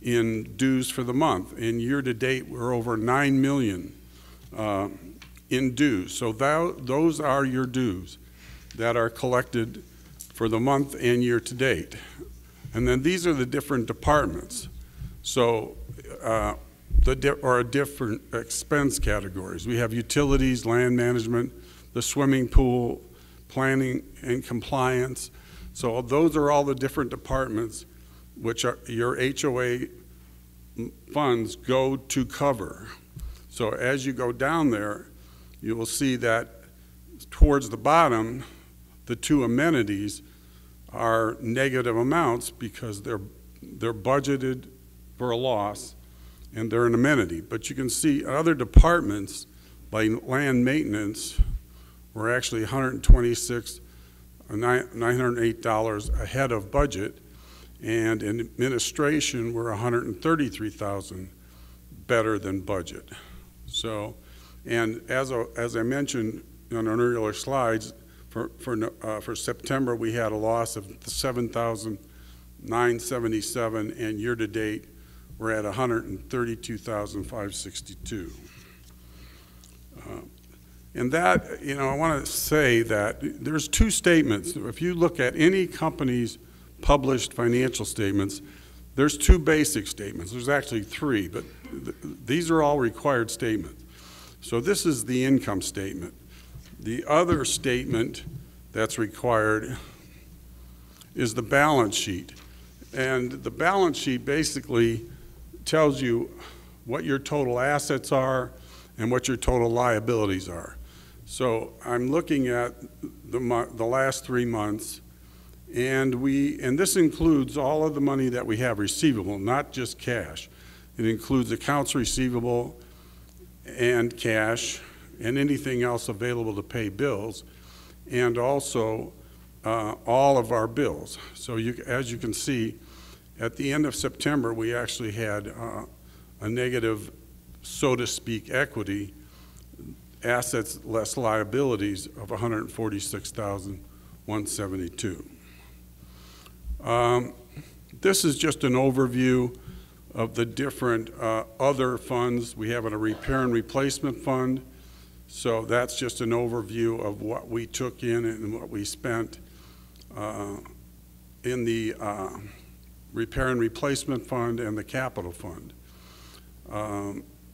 in dues for the month. And year to date, we're over $9 million in dues. So those are your dues that are collected for the month and year to date. And then these are the different departments. So different expense categories. We have utilities, land management, the swimming pool, planning and compliance. So those are all the different departments which are your HOA funds go to cover. So as you go down there, you will see that towards the bottom, the two amenities are negative amounts because they're budgeted for a loss and they're an amenity. But you can see other departments, like land maintenance, were actually $908 ahead of budget, and in administration we're $133,000 better than budget. So, and as I mentioned on an earlier slides, for September we had a loss of $7,977, and year to date we're at $132,562. And that, you know, I want to say that there's two statements. If you look at any company's published financial statements, there's two basic statements. There's actually three, but these are all required statements. So this is the income statement. The other statement that's required is the balance sheet. And the balance sheet basically tells you what your total assets are and what your total liabilities are. So I'm looking at the last 3 months, and this includes all of the money that we have receivable, not just cash. It includes accounts receivable and cash and anything else available to pay bills, and also all of our bills. So as you can see, at the end of September, we actually had a negative, so to speak, equity, assets less liabilities of $146,172. This is just an overview of the different other funds. We have a repair and replacement fund. So that's just an overview of what we took in and what we spent in the repair and replacement fund and the capital fund.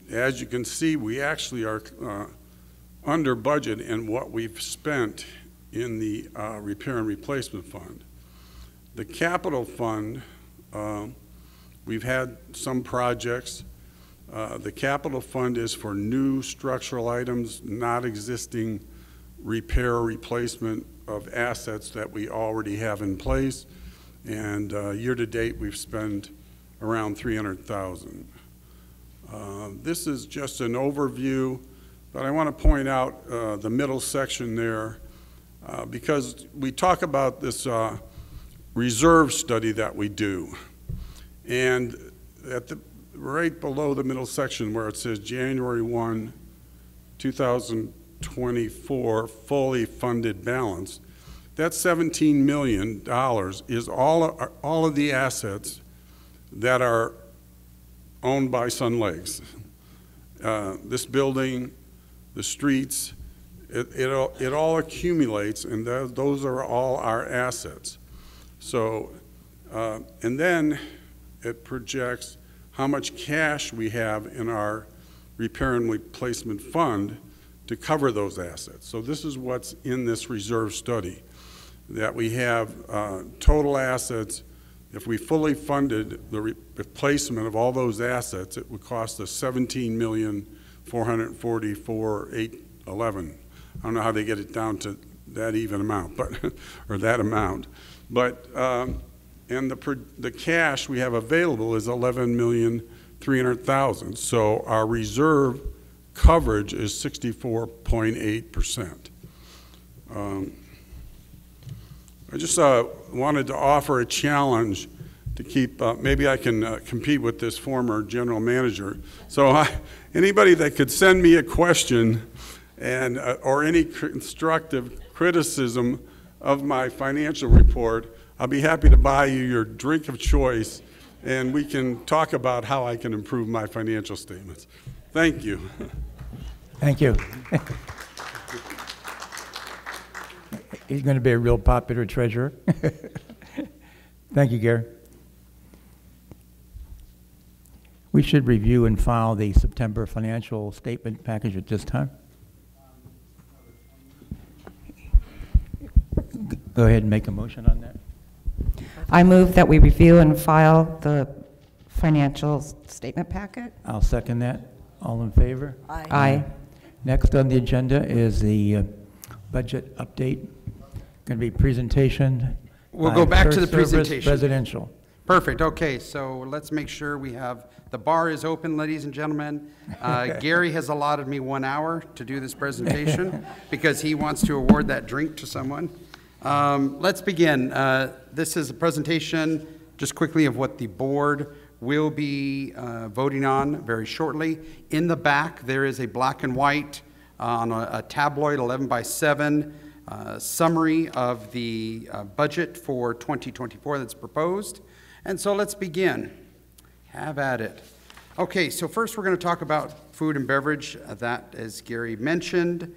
As you can see, we actually are under budget in what we've spent in the repair and replacement fund. The capital fund, we've had some projects. The capital fund is for new structural items, not existing repair or replacement of assets that we already have in place. And year to date, we've spent around $300,000. This is just an overview, but I want to point out the middle section there because we talk about this reserve study that we do. And right below the middle section where it says January 1, 2024, fully funded balance, that $17 million is all of the assets that are owned by Sun Lakes. This building, the streets, it all accumulates, and those are all our assets. So, and then it projects how much cash we have in our repair and replacement fund to cover those assets. So this is what's in this reserve study, that we have total assets. If we fully funded the replacement of all those assets, it would cost us $17,444,811. I don't know how they get it down to that even amount, but or that amount. But and the cash we have available is $11,300,000. So our reserve coverage is 64.8%. I just wanted to offer a challenge to keep, maybe I can compete with this former general manager. So anybody that could send me a question and or any constructive criticism of my financial report, I'll be happy to buy you your drink of choice, and we can talk about how I can improve my financial statements. Thank you. Thank you. He's going to be a real popular treasurer. Thank you, Gary. We should review and file the September financial statement package at this time. Go ahead and make a motion on that. I move that we review and file the financial statement packet. I'll second that. All in favor? Aye. Aye. Next on the agenda is the budget update. Going to be presentation. We'll go back to the First Service presentation. Residential. Perfect. Okay, so let's make sure we have, the bar is open, ladies and gentlemen. Gary has allotted me 1 hour to do this presentation because he wants to award that drink to someone. Let's begin. This is a presentation, just quickly, of what the board will be voting on very shortly. In the back, there is a black and white on a tabloid 11 by 7 summary of the budget for 2024 that's proposed. And so let's begin. Have at it. Okay, so first we're going to talk about food and beverage. That, as Gary mentioned,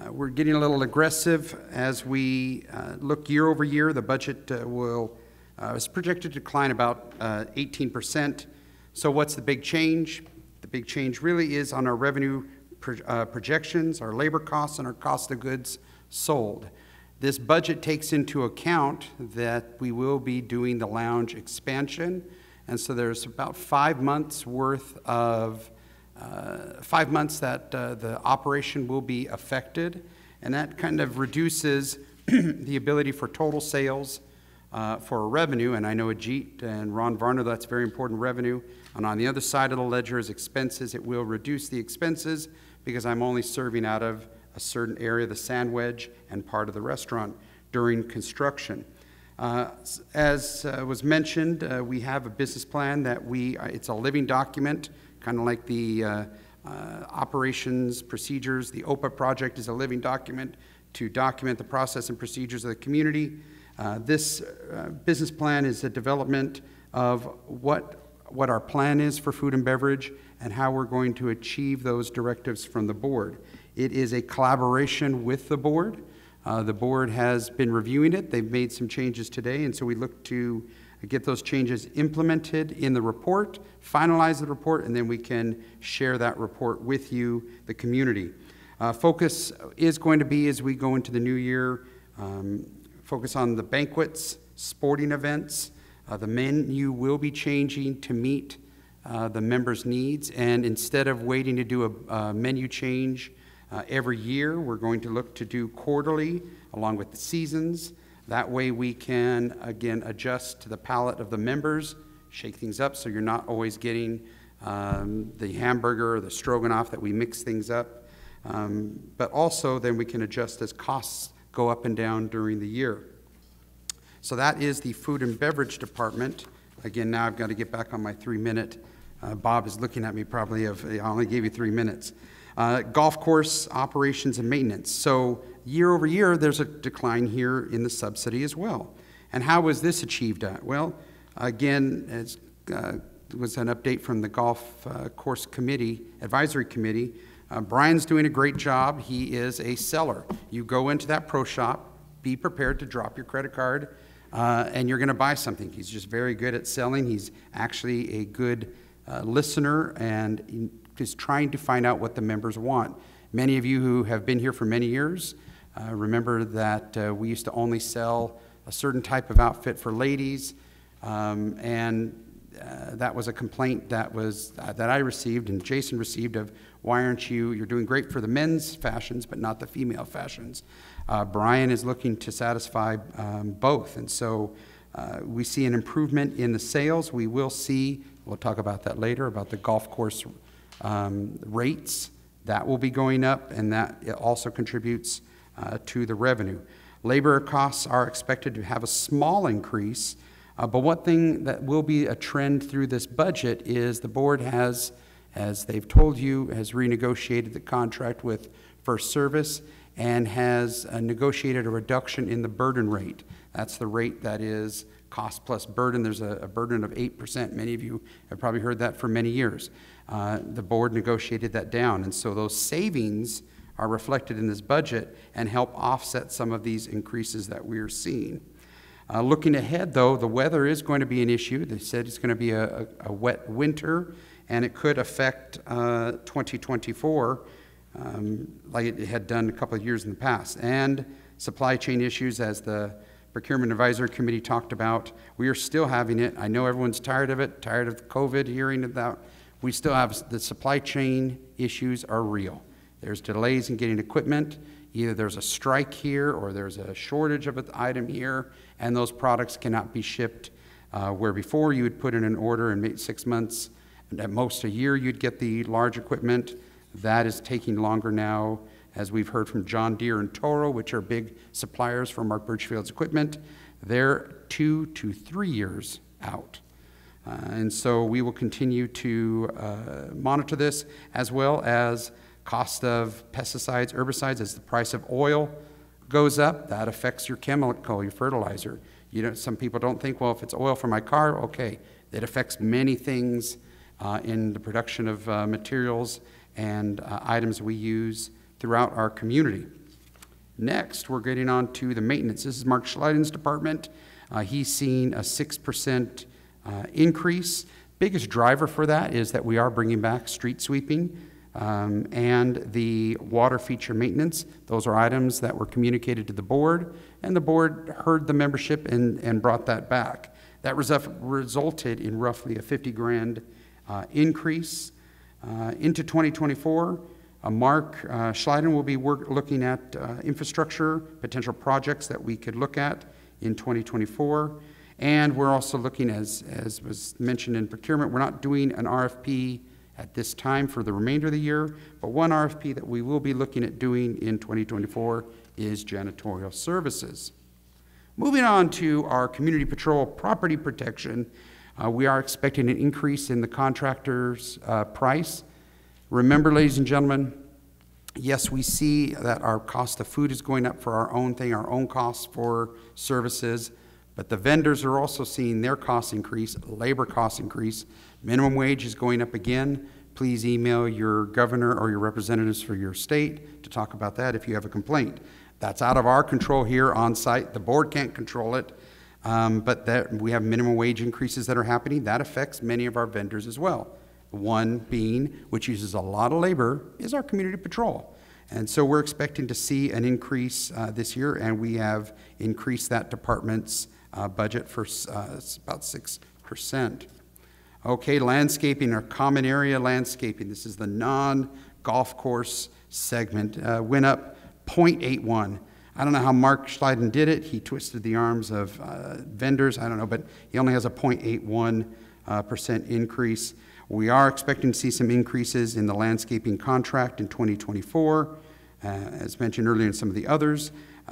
We're getting a little aggressive as we look year over year. The budget is projected to decline about 18%. So what's the big change? The big change really is on our revenue projections, our labor costs, and our cost of goods sold. This budget takes into account that we will be doing the lounge expansion, and so there's about 5 months worth of 5 months that the operation will be affected, and that kind of reduces the ability for total sales for revenue. And I know Ajit and Ron Varner, that's very important revenue. And on the other side of the ledger is expenses. It will reduce the expenses because I'm only serving out of a certain area, the sand wedge and part of the restaurant during construction. As was mentioned, we have a business plan that it's a living document, kind of like the operations procedures. The OPA project is a living document to document the process and procedures of the community. This business plan is a development of what our plan is for food and beverage and how we're going to achieve those directives from the board. It is a collaboration with the board. The board has been reviewing it. They've made some changes today, and so we look to get those changes implemented in the report, finalize the report, and then we can share that report with you, the community. Focus is going to be, as we go into the new year, focus on the banquets, sporting events. The menu will be changing to meet the members' needs, and instead of waiting to do a menu change every year, we're going to look to do quarterly along with the seasons. That way we can, again, adjust to the palate of the members, shake things up so you're not always getting the hamburger or the stroganoff, that we mix things up. But also then we can adjust as costs go up and down during the year. So that is the food and beverage department. Again, now I've got to get back on my 3-minute. Bob is looking at me probably I only gave you 3 minutes. Golf course operations and maintenance. So year over year, there's a decline here in the subsidy as well. And how was this achieved at? Well, again, as was an update from the golf course committee, advisory committee. Brian's doing a great job. He is a seller. You go into that pro shop, be prepared to drop your credit card, and you're going to buy something. He's just very good at selling. He's actually a good listener and is trying to find out what the members want. Many of you who have been here for many years remember that we used to only sell a certain type of outfit for ladies, and that was a complaint that I received and Jason received of, why aren't you're doing great for the men's fashions but not the female fashions. Brian is looking to satisfy both, and so we see an improvement in the sales. We will see, we'll talk about that later, about the golf course rates. That will be going up, and that also contributes to the revenue. Labor costs are expected to have a small increase, but one thing that will be a trend through this budget is the board has, as they've told you, has renegotiated the contract with First Service and has negotiated a reduction in the burden rate. That's the rate that is cost plus burden. There's a burden of 8%. Many of you have probably heard that for many years. The board negotiated that down, and so those savings are reflected in this budget and help offset some of these increases that we're seeing. Looking ahead, though, the weather is going to be an issue. They said it's going to be a wet winter, and it could affect 2024 like it had done a couple of years in the past. And supply chain issues, as the Procurement Advisory Committee talked about, we are still having it. I know everyone's tired of it, tired of COVID, hearing about. We still have the supply chain issues are real. There's delays in getting equipment. Either there's a strike here or there's a shortage of an item here, and those products cannot be shipped. Where before you would put in an order and maybe 6 months, and at most a year, you'd get the large equipment. That is taking longer now, as we've heard from John Deere and Toro, which are big suppliers for Mark Birchfield's equipment. They're 2 to 3 years out. And so we will continue to monitor this, as well as cost of pesticides, herbicides. As the price of oil goes up, that affects your chemical, your fertilizer. Some people don't think, well, if it's oil for my car, okay. It affects many things in the production of materials and items we use throughout our community. Next, we're getting on to the maintenance. This is Mark Schleiden's department. He's seen a 6% increase. Biggest driver for that is that we are bringing back street sweeping and the water feature maintenance. Those are items that were communicated to the board, and the board heard the membership and brought that back. That resulted in roughly a 50 grand increase. Into 2024, Mark Schleiden will be looking at infrastructure, potential projects that we could look at in 2024. And we're also looking, as was mentioned in procurement, we're not doing an RFP at this time for the remainder of the year, but one RFP that we will be looking at doing in 2024 is janitorial services. Moving on to our community patrol property protection, we are expecting an increase in the contractor's price. Remember, ladies and gentlemen, yes, we see that our cost of food is going up for our own thing, our own costs for services, but the vendors are also seeing their costs increase, labor costs increase. Minimum wage is going up again. Please email your governor or your representatives for your state to talk about that if you have a complaint. That's out of our control here on site. The board can't control it, but we have minimum wage increases that are happening. That affects many of our vendors as well. One being, which uses a lot of labor, is our community patrol. And so we're expecting to see an increase this year, and we have increased that department's budget for about 6%. Okay, landscaping, or common area landscaping. This is the non-golf course segment. Went up 0.81. I don't know how Mark Schleiden did it. He twisted the arms of vendors. I don't know, but he only has a 0.81% increase. We are expecting to see some increases in the landscaping contract in 2024. As mentioned earlier in some of the others,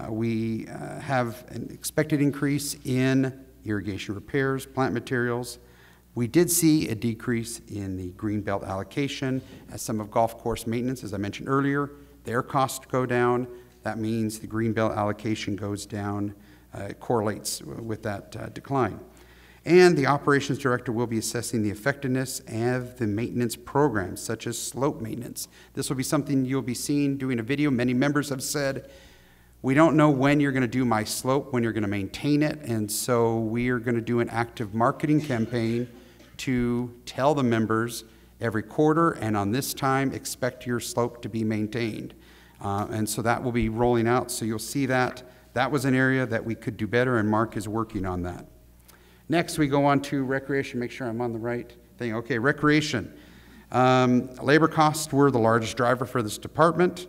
we have an expected increase in irrigation repairs, plant materials. We did see a decrease in the greenbelt allocation as some of golf course maintenance, as I mentioned earlier, their costs go down. That means the greenbelt allocation goes down, correlates with that decline. And the operations director will be assessing the effectiveness of the maintenance programs, such as slope maintenance. This will be something you'll be seeing doing a video. Many members have said, we don't know when you're going to do my slope, when you're going to maintain it, and so we are going to do an active marketing campaign to tell the members every quarter, and on this time, expect your slope to be maintained. And so that will be rolling out, so you'll see that. That was an area that we could do better, and Mark is working on that. Next, we go on to recreation. Make sure I'm on the right thing. Okay, recreation. Labor costs were the largest driver for this department.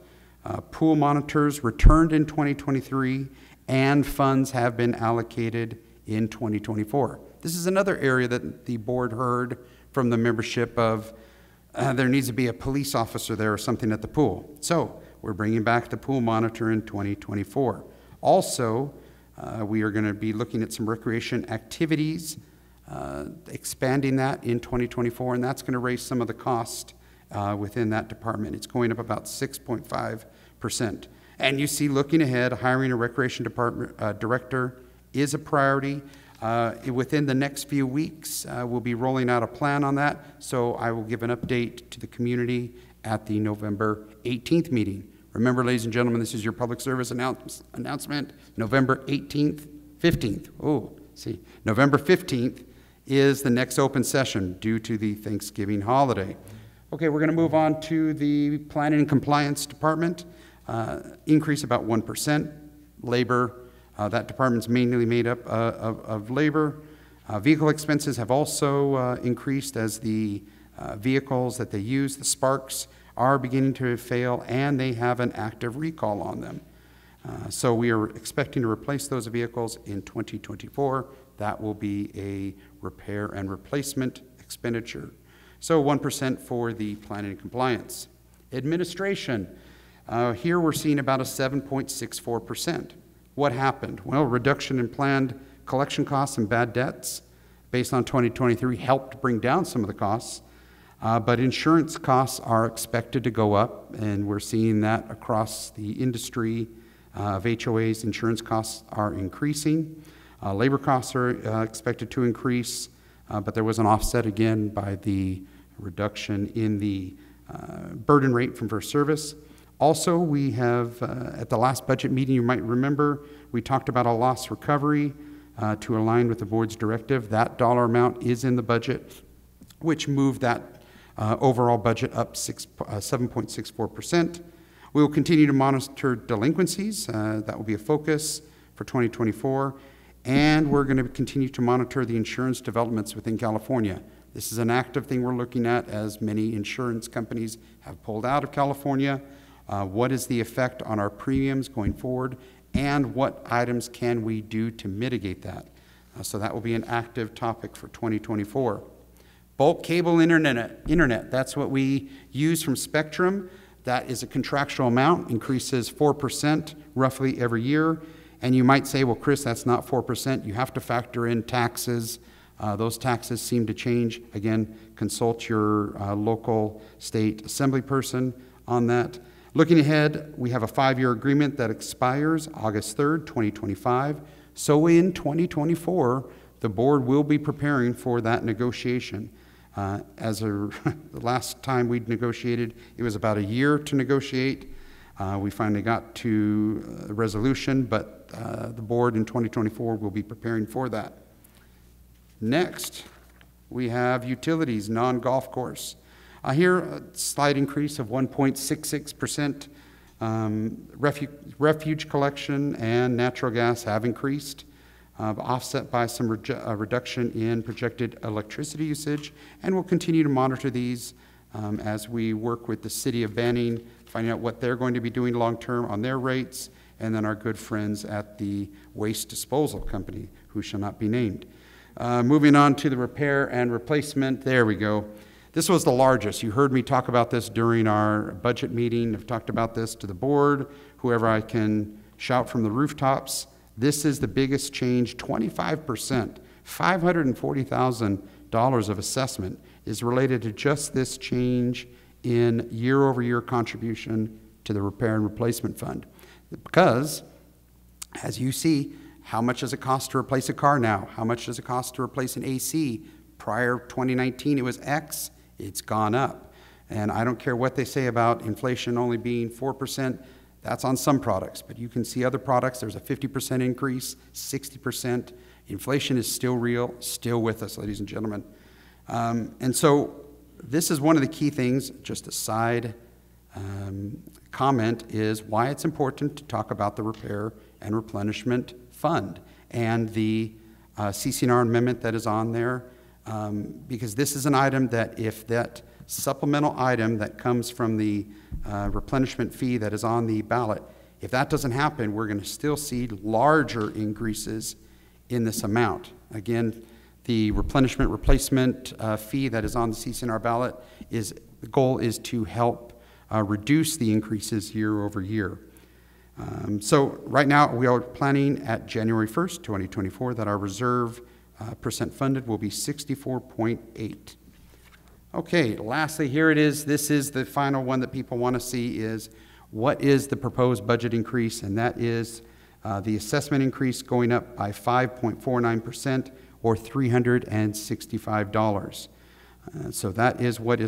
Pool monitors returned in 2023, and funds have been allocated in 2024. This is another area that the board heard from the membership of there needs to be a police officer there or something at the pool. So we're bringing back the pool monitor in 2024. Also, we are going to be looking at some recreation activities, expanding that in 2024, and that's going to raise some of the cost within that department. It's going up about 6.5%. And you see, looking ahead, hiring a recreation department director is a priority. Within the next few weeks, we'll be rolling out a plan on that, so I will give an update to the community at the November 18th meeting. Remember, ladies and gentlemen, this is your public service announcement, November 18th, 15th. Oh, see, November 15th is the next open session due to the Thanksgiving holiday. Okay, we're going to move on to the Planning and Compliance Department. Increase about 1%. Labor, that department's mainly made up of labor. Vehicle expenses have also increased as the vehicles that they use, the Sparks, are beginning to fail, and they have an active recall on them. So we are expecting to replace those vehicles in 2024. That will be a repair and replacement expenditure. So 1% for the planning and compliance. Administration, here we're seeing about a 7.64%. What happened? Well, reduction in planned collection costs and bad debts based on 2023 helped bring down some of the costs. But insurance costs are expected to go up, and we're seeing that across the industry of HOAs. Insurance costs are increasing. Labor costs are expected to increase, but there was an offset again by the reduction in the burden rate from first service. Also, we have, at the last budget meeting, you might remember, we talked about a loss recovery to align with the board's directive. That dollar amount is in the budget, which moved that overall budget up 7.64%. We will continue to monitor delinquencies. That will be a focus for 2024. And we're going to continue to monitor the insurance developments within California. This is an active thing we're looking at as many insurance companies have pulled out of California. What is the effect on our premiums going forward? And what items can we do to mitigate that? So that will be an active topic for 2024. Bulk cable internet, that's what we use from Spectrum. That is a contractual amount, increases 4% roughly every year. And you might say, well, Chris, that's not 4%. You have to factor in taxes. Those taxes seem to change. Again, consult your local state assembly person on that. Looking ahead, we have a 5-year agreement that expires August 3rd, 2025. So in 2024, the board will be preparing for that negotiation. The last time we'd negotiated, it was about a year to negotiate. We finally got to a resolution, but the board in 2024 will be preparing for that. Next, we have utilities, non-golf course. Here, a slight increase of 1.66%. Refuge collection and natural gas have increased, offset by some reduction in projected electricity usage, and we'll continue to monitor these as we work with the city of Banning, finding out what they're going to be doing long-term on their rates, and then our good friends at the waste disposal company, who shall not be named. Moving on to the repair and replacement, there we go. This was the largest. You heard me talk about this during our budget meeting. I've talked about this to the board, whoever I can shout from the rooftops. This is the biggest change, 25%, $540,000 of assessment is related to just this change in year-over-year contribution to the repair and replacement fund. Because, as you see, how much does it cost to replace a car now? How much does it cost to replace an AC? Prior 2019, it was X. It's gone up. And I don't care what they say about inflation only being 4%. That's on some products. But you can see other products, there's a 50% increase, 60%. Inflation is still real, still with us, ladies and gentlemen. And so this is one of the key things, just a side comment, is why it's important to talk about the repair and replenishment fund and the CC&R amendment that is on there, because this is an item that if that supplemental item that comes from the replenishment fee that is on the ballot, if that doesn't happen, we're going to still see larger increases in this amount. Again, the replenishment replacement fee that is on the CC&R ballot, the goal is to help reduce the increases year over year. So right now we are planning at January 1st, 2024 that our reserve percent funded will be 64.8. Okay, lastly, here it is. This is the final one that people want to see is what is the proposed budget increase, and that is the assessment increase going up by 5.49% or $365. So that is what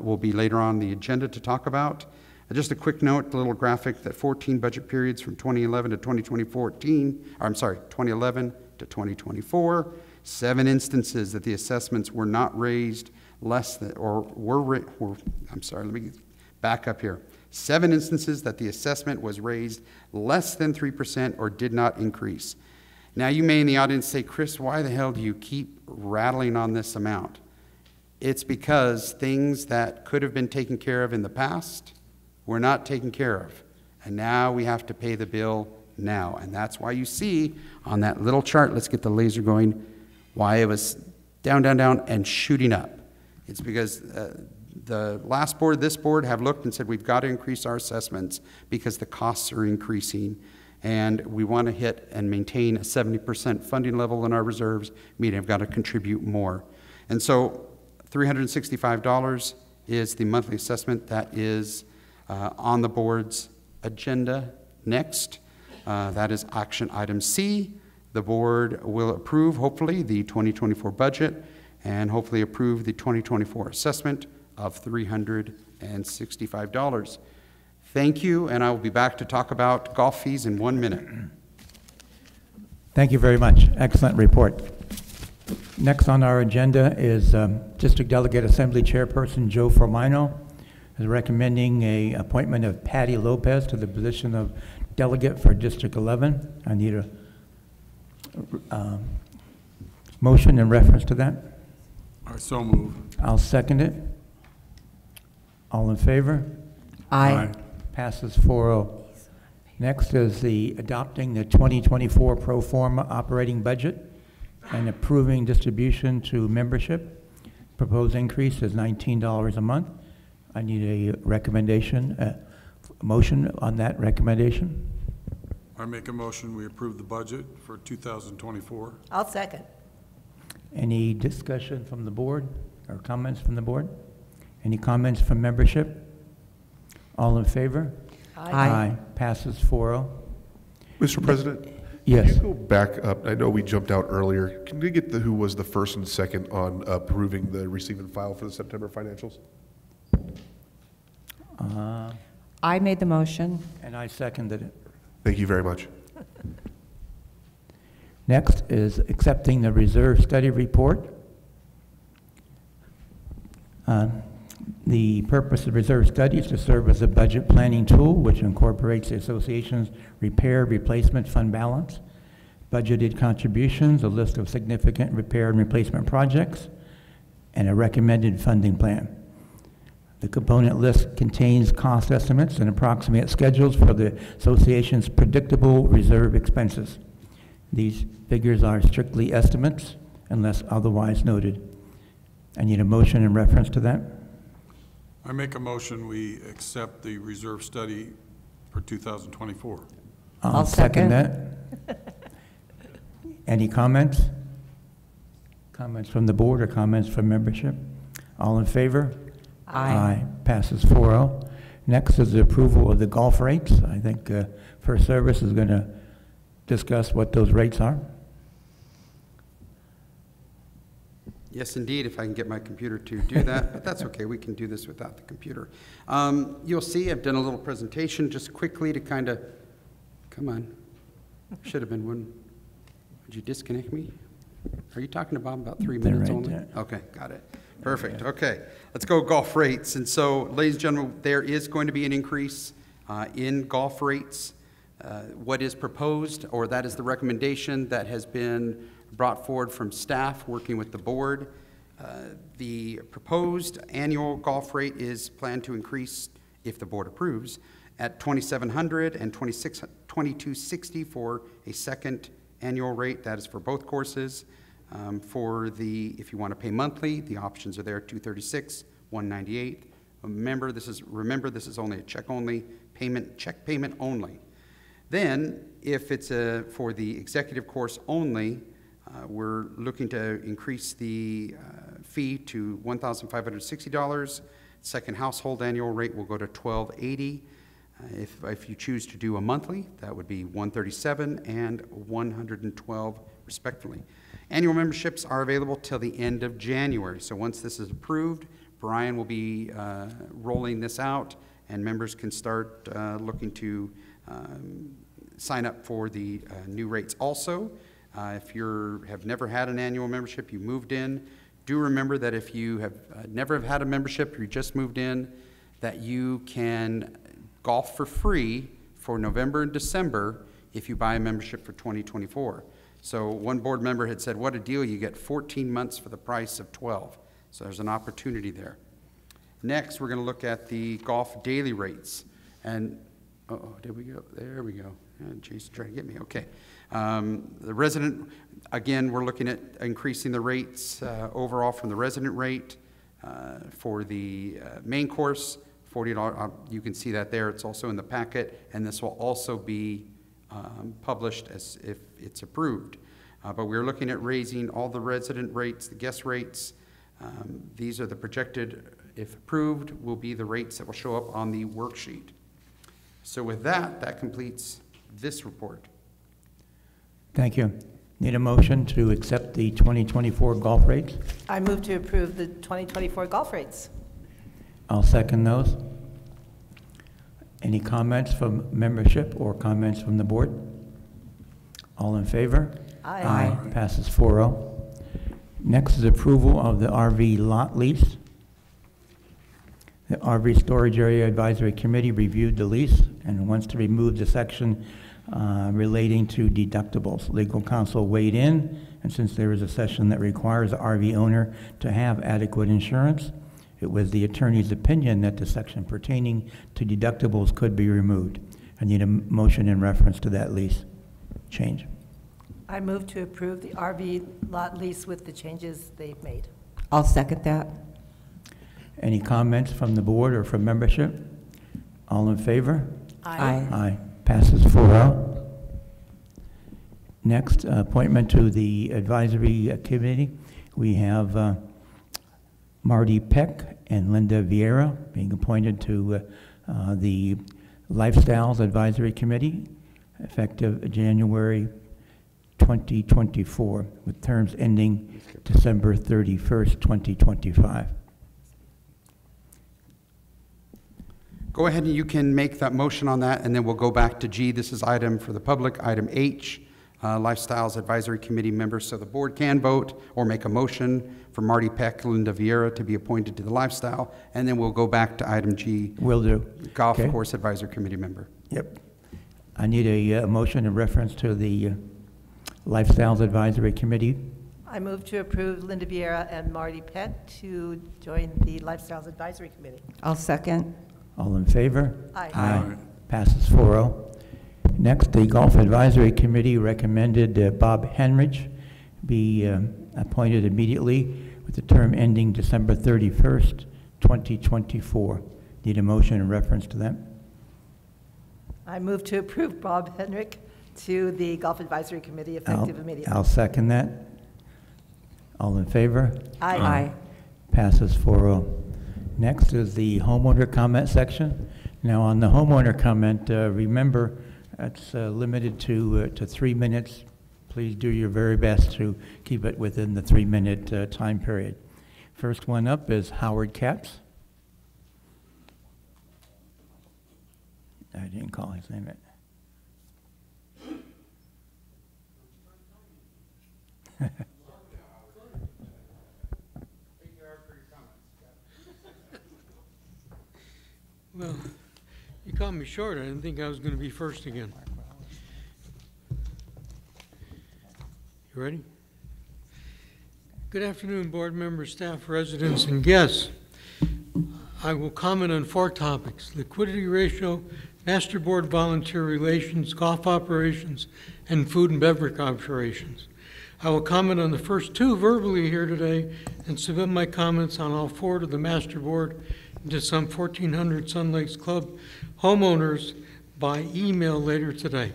will be later on the agenda to talk about. Just a quick note, the little graphic that 14 budget periods from 2011 to 2011 to 2024, 7 instances that the assessments were not raised less than, let me back up here. 7 instances that the assessment was raised less than 3% or did not increase. Now you may in the audience say, Chris, why the hell do you keep rattling on this amount? It's because things that could have been taken care of in the past were not taken care of. And now we have to pay the bill now. And that's why you see on that little chart, let's get the laser going, why it was down, down, down, and shooting up. It's because the last board, this board have looked and said we've got to increase our assessments because the costs are increasing. And we want to hit and maintain a 70% funding level in our reserves, meaning I've got to contribute more. And so $365 is the monthly assessment that is on the board's agenda next. That is action item C. The board will approve, hopefully, the 2024 and hopefully approve the 2024 assessment of $365. Thank you, and I will be back to talk about golf fees in 1 minute. Thank you very much. Excellent report. Next on our agenda is District Delegate Assembly Chairperson Joe Formino is recommending a appointment of Patty Lopez to the position of delegate for District 11. I need a motion in reference to that. I so move. I'll second it. All in favor? Aye. Passes 4-0. Next is the adopting the 2024 pro forma operating budget and approving distribution to membership. Proposed increase is $19 a month. I need a recommendation, a motion on that recommendation. I make a motion, we approve the budget for 2024. I'll second. Any discussion from the board or comments from the board? Any comments from membership? All in favor? Aye. Passes 4-0. Mr. President? Yes. Can you go back up? I know we jumped out earlier. Can we get who was the first and second on approving the receive and file for the September financials? I made the motion. And I seconded it. Thank you very much. Next is accepting the reserve study report. The purpose of reserve study is to serve as a budget planning tool which incorporates the association's repair replacement fund balance, budgeted contributions, a list of significant repair and replacement projects, and a recommended funding plan. The component list contains cost estimates and approximate schedules for the association's predictable reserve expenses. These figures are strictly estimates unless otherwise noted. I need a motion in reference to that. I make a motion, we accept the reserve study for 2024. I'll second that. Any comments? Comments from the board or comments from membership? All in favor? Aye. Passes 4-0. Next is the approval of the golf rates. I think First Service is going to discuss what those rates are. Yes, indeed, if I can get my computer to do that, but that's okay. We can do this without the computer. You'll see I've done a little presentation just quickly to kind of, come on, should have been one. Would you disconnect me? Are you talking about 3 minutes right only? there. Okay, got it. Perfect. Okay, let's go golf rates. And so, ladies and gentlemen, there is going to be an increase in golf rates. What is proposed, or that is the recommendation that has been brought forward from staff working with the board. The proposed annual golf rate is planned to increase, if the board approves, at $2,700 and $2,260 for a second annual rate. That is for both courses. If you want to pay monthly, the options are there: $236, $198. Remember, this is only a check payment only. Then, if it's for the executive course only, we're looking to increase the fee to $1,560. Second household annual rate will go to $1,280. If you choose to do a monthly, that would be $137 and $112 respectively. Annual memberships are available till the end of January. So once this is approved, Brian will be rolling this out, and members can start looking to sign up for the new rates. Also, if you have never had an annual membership, you moved in, do remember that if you have never had a membership, or you just moved in, that you can golf for free for November and December if you buy a membership for 2024. So one board member had said, what a deal, you get 14 months for the price of 12. So there's an opportunity there. Next, we're going to look at the golf daily rates. And, did we go? There we go. Jason trying to get me. Okay. The resident, again, we're looking at increasing the rates overall from the resident rate for the main course, $40. You can see that there. It's also in the packet, and this will also be published as if it's approved. But we're looking at raising all the resident rates, the guest rates. These are the projected, if approved, will be the rates that will show up on the worksheet. So with that, that completes this report. Thank you. Need a motion to accept the 2024 golf rates? I move to approve the 2024 golf rates. I'll second those. Any comments from membership or comments from the board? All in favor? Aye. Aye. Passes 4-0. Next is approval of the RV lot lease. The RV Storage Area Advisory Committee reviewed the lease and wants to remove the section relating to deductibles. Legal counsel weighed in, and since there is a section that requires the RV owner to have adequate insurance, it was the attorney's opinion that the section pertaining to deductibles could be removed. I need a motion in reference to that lease change. I move to approve the RV lot lease with the changes they've made. I'll second that. Any comments from the board or from membership? All in favor? Aye. Aye. Passes 4-0. Next, appointment to the advisory committee. We have Marty Peck and Linda Vieira being appointed to the Lifestyles Advisory Committee, effective January 2024, with terms ending December 31st, 2025. Go ahead and you can make that motion on that, and then we'll go back to G. This is item for the public. Item H, Lifestyles Advisory Committee members, so the board can vote or make a motion for Marty Peck, Linda Vieira to be appointed to the Lifestyle, and then we'll go back to item G. Will do. Golf Okay. Course Advisory Committee member. Yep. I need a motion in reference to the Lifestyles Advisory Committee. I move to approve Linda Vieira and Marty Peck to join the Lifestyles Advisory Committee. I'll second. All in favor? Aye. Aye. Passes 4-0. Next, the Golf Advisory Committee recommended Bob Henrich be appointed immediately with the term ending December 31st, 2024. Need a motion in reference to that? I move to approve Bob Henrich to the Golf Advisory Committee effective immediately. I'll second that. All in favor? Aye. Aye. Passes 4-0. Next is the homeowner comment section. Now, on the homeowner comment, remember, it's limited to 3 minutes. Please do your very best to keep it within the 3-minute time period. First one up is Howard Capps. I didn't call his name. Well, you caught me short. I didn't think I was going to be first again. You ready? Good afternoon, board members, staff, residents, and guests. I will comment on 4 topics: liquidity ratio, master board volunteer relations, golf operations, and food and beverage operations. I will comment on the first 2 verbally here today and submit my comments on all 4 to the master board and to some 1,400 Sun Lakes Club homeowners by email later today.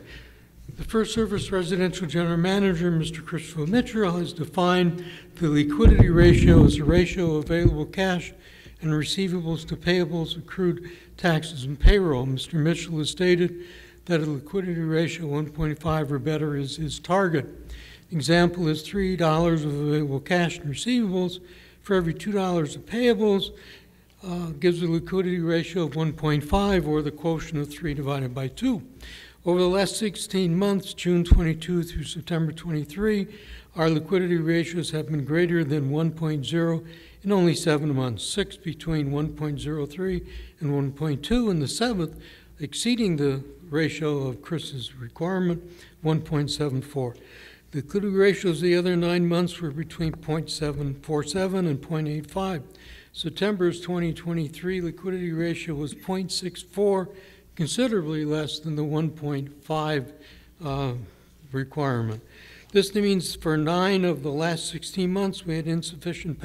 The First Service Residential General Manager, Mr. Christopher Mitchell, has defined the liquidity ratio as the ratio of available cash and receivables to payables, accrued taxes, and payroll. Mr. Mitchell has stated that a liquidity ratio 1.5 or better is his target. Example is $3 of available cash and receivables for every $2 of payables gives a liquidity ratio of 1.5, or the quotient of 3 divided by 2. Over the last 16 months, June 22 through September 23, our liquidity ratios have been greater than 1.0 in only 7 months, 6 between 1.03 and 1.2, and the 7th exceeding the ratio of Chris's requirement, 1.74. The liquidity ratios the other 9 months were between 0.747 and 0.85. September's 2023 liquidity ratio was 0.64, considerably less than the 1.5 requirement. This means for 9 of the last 16 months we had insufficient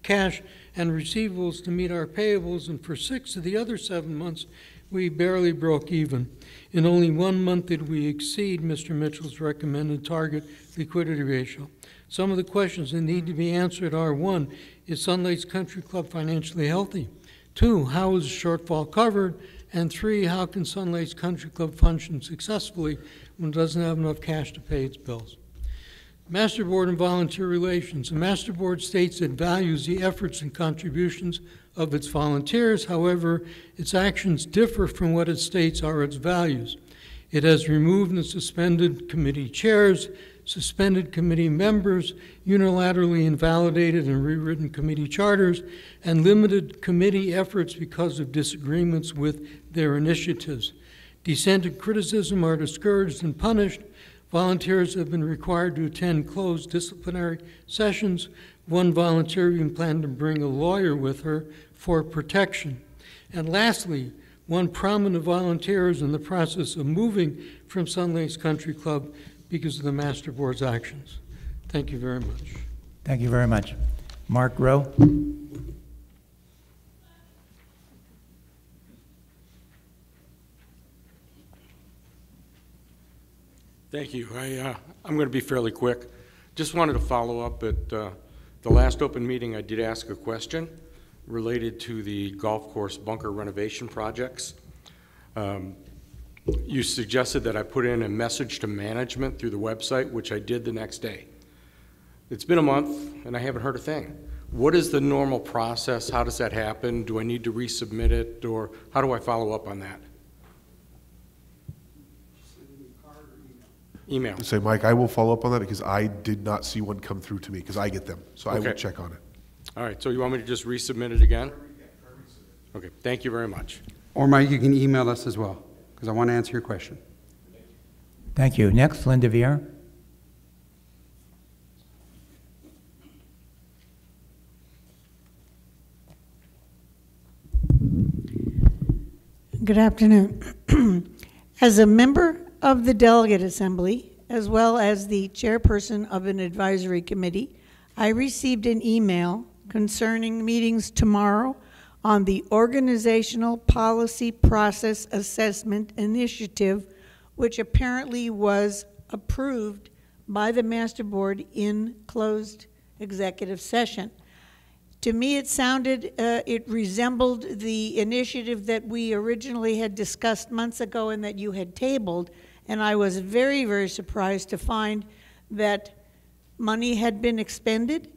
cash and receivables to meet our payables, and for 6 of the other 7 months we barely broke even. In only 1 month did we exceed Mr. Mitchell's recommended target liquidity ratio. Some of the questions that need to be answered are: 1, is Sun Lakes Country Club financially healthy? 2, how is the shortfall covered? And 3, how can Sun Lakes Country Club function successfully when it doesn't have enough cash to pay its bills? Master Board and volunteer relations. The Master Board states it values the efforts and contributions of its volunteers. However, its actions differ from what it states are its values. It has removed and suspended committee chairs, suspended committee members, unilaterally invalidated and rewritten committee charters, and limited committee efforts because of disagreements with their initiatives. Dissent and criticism are discouraged and punished. Volunteers have been required to attend closed disciplinary sessions. One volunteer even planned to bring a lawyer with her for protection. And lastly, one prominent volunteer is in the process of moving from Sun Lakes Country Club because of the Master Board's actions. Thank you very much. Thank you very much. Mark Rowe. Thank you. I'm going to be fairly quick. Just wanted to follow up at the last open meeting. I did ask a question related to the golf course bunker renovation projects. You suggested that I put in a message to management through the website, which I did the next day. It's been a month and I haven't heard a thing. What is the normal process? How does that happen? Do I need to resubmit it, or how do I follow up on that? Email. Say, Mike, I will follow up on that because I did not see one come through to me because I get them. So I will check on it. All right, so you want me to just resubmit it again? Okay, thank you very much. Or Mike, you can email us as well, because I want to answer your question. Thank you. Next, Linda Vier. Good afternoon. As a member of the Delegate Assembly, as well as the chairperson of an advisory committee, I received an email concerning meetings tomorrow on the Organizational Policy Process Assessment Initiative, which apparently was approved by the Master Board in closed executive session. To me, it sounded, it resembled the initiative that we originally had discussed months ago and that you had tabled, and I was very, very surprised to find that money had been expended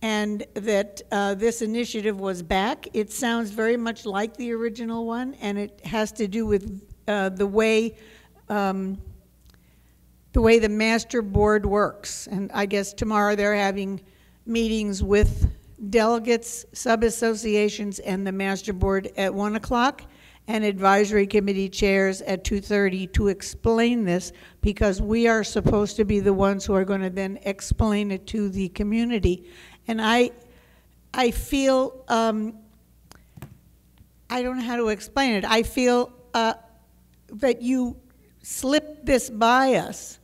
and that this initiative was back. It sounds very much like the original one, and it has to do with the way the Master Board works. And I guess tomorrow they're having meetings with delegates, sub-associations, and the Master Board at 1 o'clock, and advisory committee chairs at 2:30 to explain this, because we are supposed to be the ones who are going to then explain it to the community. And I feel, I don't know how to explain it. I feel that you slipped this by us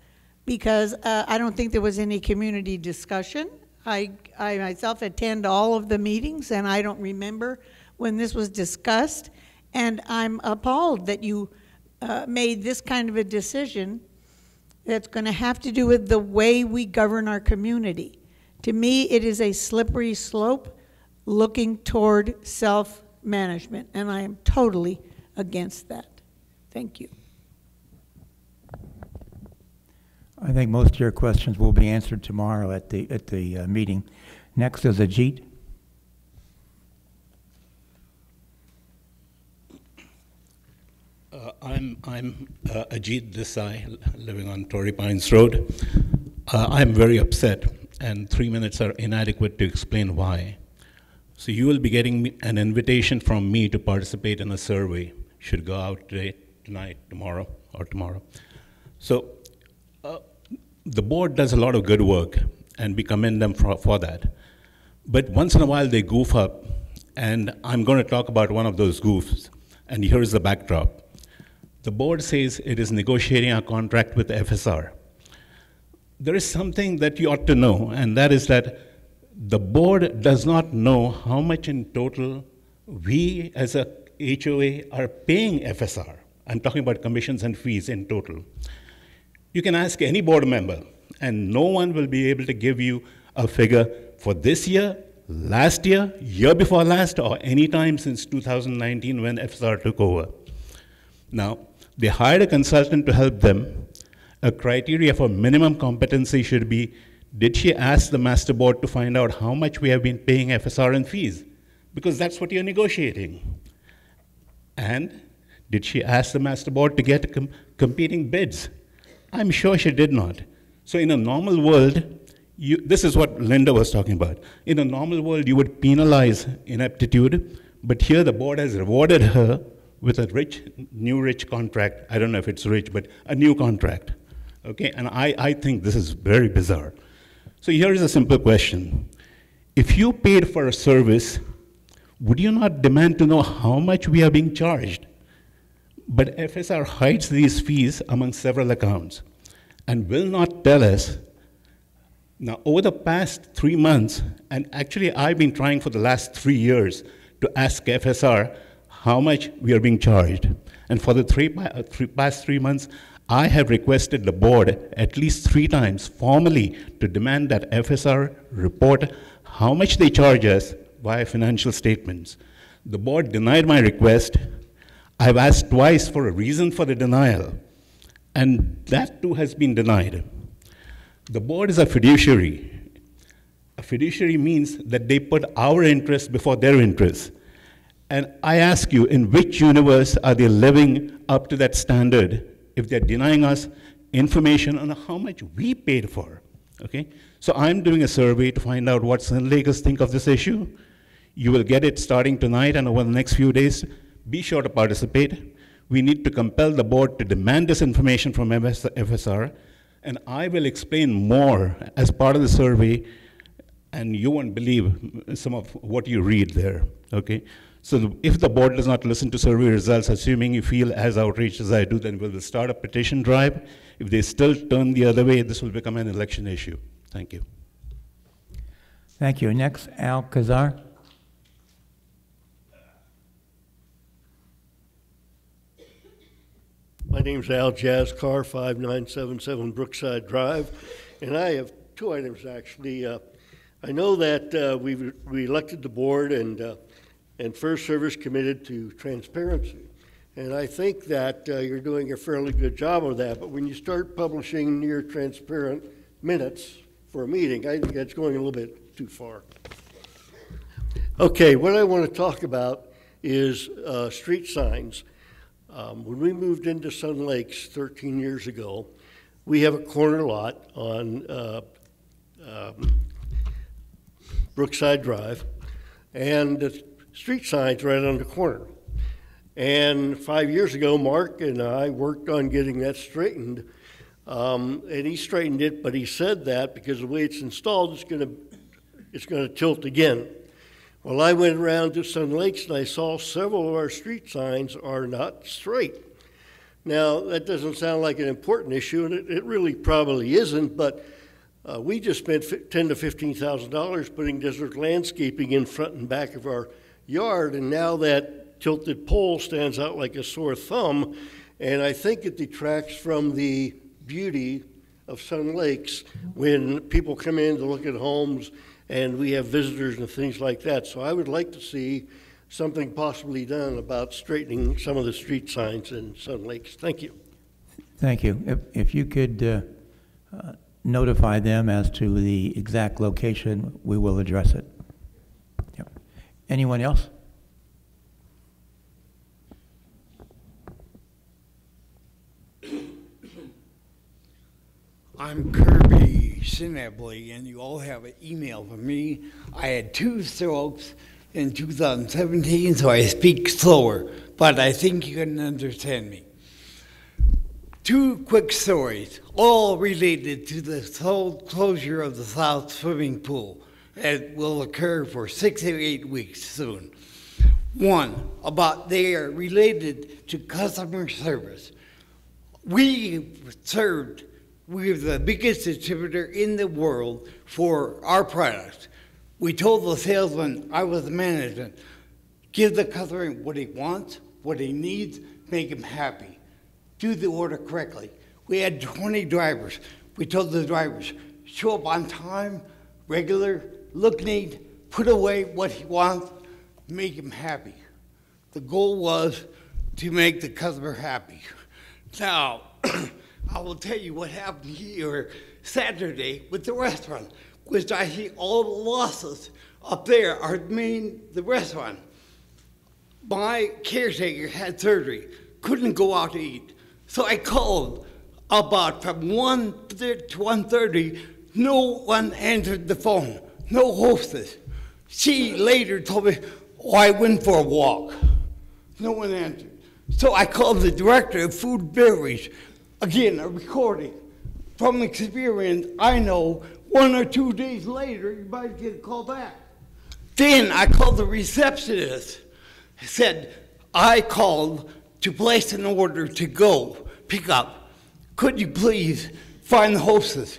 because I don't think there was any community discussion. I myself attend all of the meetings, and I don't remember when this was discussed. And I'm appalled that you made this kind of a decision that's going to have to do with the way we govern our community. To me, it is a slippery slope looking toward self-management, and I am totally against that. Thank you. I think most of your questions will be answered tomorrow at the meeting. Next is Ajit. I'm Ajit Desai, living on Torrey Pines Road. I'm very upset, and 3 minutes are inadequate to explain why. So you will be getting an invitation from me to participate in a survey. Should go out today, tonight, tomorrow. So the board does a lot of good work, and we commend them for that. But once in a while they goof up, and I'm going to talk about one of those goofs, and here's the backdrop. The board says it is negotiating a contract with FSR. There is something that you ought to know, and that is that the board does not know how much in total we as a HOA are paying FSR. I'm talking about commissions and fees in total. You can ask any board member, and no one will be able to give you a figure for this year, last year, year before last, or any time since 2019 when FSR took over. Now, they hired a consultant to help them. A criteria for minimum competency should be, did she ask the Master Board to find out how much we have been paying FSR in fees? because that's what you're negotiating. And did she ask the master board to get competing bids? I'm sure she did not. So in a normal world, this is what Linda was talking about. In a normal world, you would penalize ineptitude, but here the board has rewarded her with a new rich contract. I don't know if it's rich, but a new contract. Okay, and I think this is very bizarre. So here is a simple question. If you paid for a service, would you not demand to know how much we are being charged? But FSR hides these fees among several accounts and will not tell us. Now, over the past 3 months, and actually I've been trying for the last 3 years to ask FSR how much we are being charged. And for the past 3 months, I have requested the board at least 3 times formally to demand that FSR report how much they charge us via financial statements. The board denied my request. I've asked twice for a reason for the denial, and that too has been denied. The board is a fiduciary. A fiduciary means that they put our interests before their interests. And I ask you, in which universe are they living up to that standard if they're denying us information on how much we paid for, okay? So I'm doing a survey to find out what Sun Lakers think of this issue. You will get it starting tonight and over the next few days. Be sure to participate. We need to compel the board to demand this information from FSR, and I will explain more as part of the survey, and you won't believe some of what you read there, okay? So if the board does not listen to survey results, assuming you feel as outraged as I do, then we will start a petition drive. If they still turn the other way, this will become an election issue. Thank you. Thank you. Next, Al Kazar. My name's Al Jazzcar, 5977 Brookside Drive, and I have 2 items actually. I know that we elected the board and First Service committed to transparency. And I think that you're doing a fairly good job of that, but when you start publishing near transparent minutes for a meeting, I think that's going a little bit too far. Okay, what I want to talk about is street signs. When we moved into Sun Lakes 13 years ago, we have a corner lot on Brookside Drive, and the street signs right on the corner. And 5 years ago, Mark and I worked on getting that straightened, and he straightened it, but he said that because the way it's installed, it's gonna tilt again. Well, I went around to Sun Lakes and I saw several of our street signs are not straight. Now, that doesn't sound like an important issue, and it really probably isn't, but we just spent $10,000 to $15,000 putting desert landscaping in front and back of our yard, and now that tilted pole stands out like a sore thumb, and I think it detracts from the beauty of Sun Lakes when people come in to look at homes and we have visitors and things like that. So I would like to see something possibly done about straightening some of the street signs in Sun Lakes. Thank you. Thank you. If you could notify them as to the exact location, we will address it. Yep. Anyone else? I'm Kirby Sinably, and you all have an email from me. I had 2 strokes in 2017, so I speak slower, but I think you can understand me. 2 quick stories, all related to the closure of the South swimming pool. It will occur for 6 to 8 weeks soon. One, they are related to customer service. We're the biggest distributor in the world for our products. We told the salesman, I was the management, give the customer what he wants, what he needs, make him happy. Do the order correctly. We had 20 drivers. We told the drivers, show up on time, regular, look neat, put away what he wants, make him happy. The goal was to make the customer happy. Now, I will tell you what happened here Saturday with the restaurant, which I see all the losses up there are the restaurant. My caretaker had surgery, couldn't go out to eat. So I called about from 1 to 1:30. No one answered the phone, no hostess. She later told me, oh, I went for a walk. No one answered. So I called the director of food and beverage. Again, a recording. From experience, I know 1 or 2 days later, you might get a call back. Then I called the receptionist. I said, I called to place an order to go pick up. Could you please find the hostess?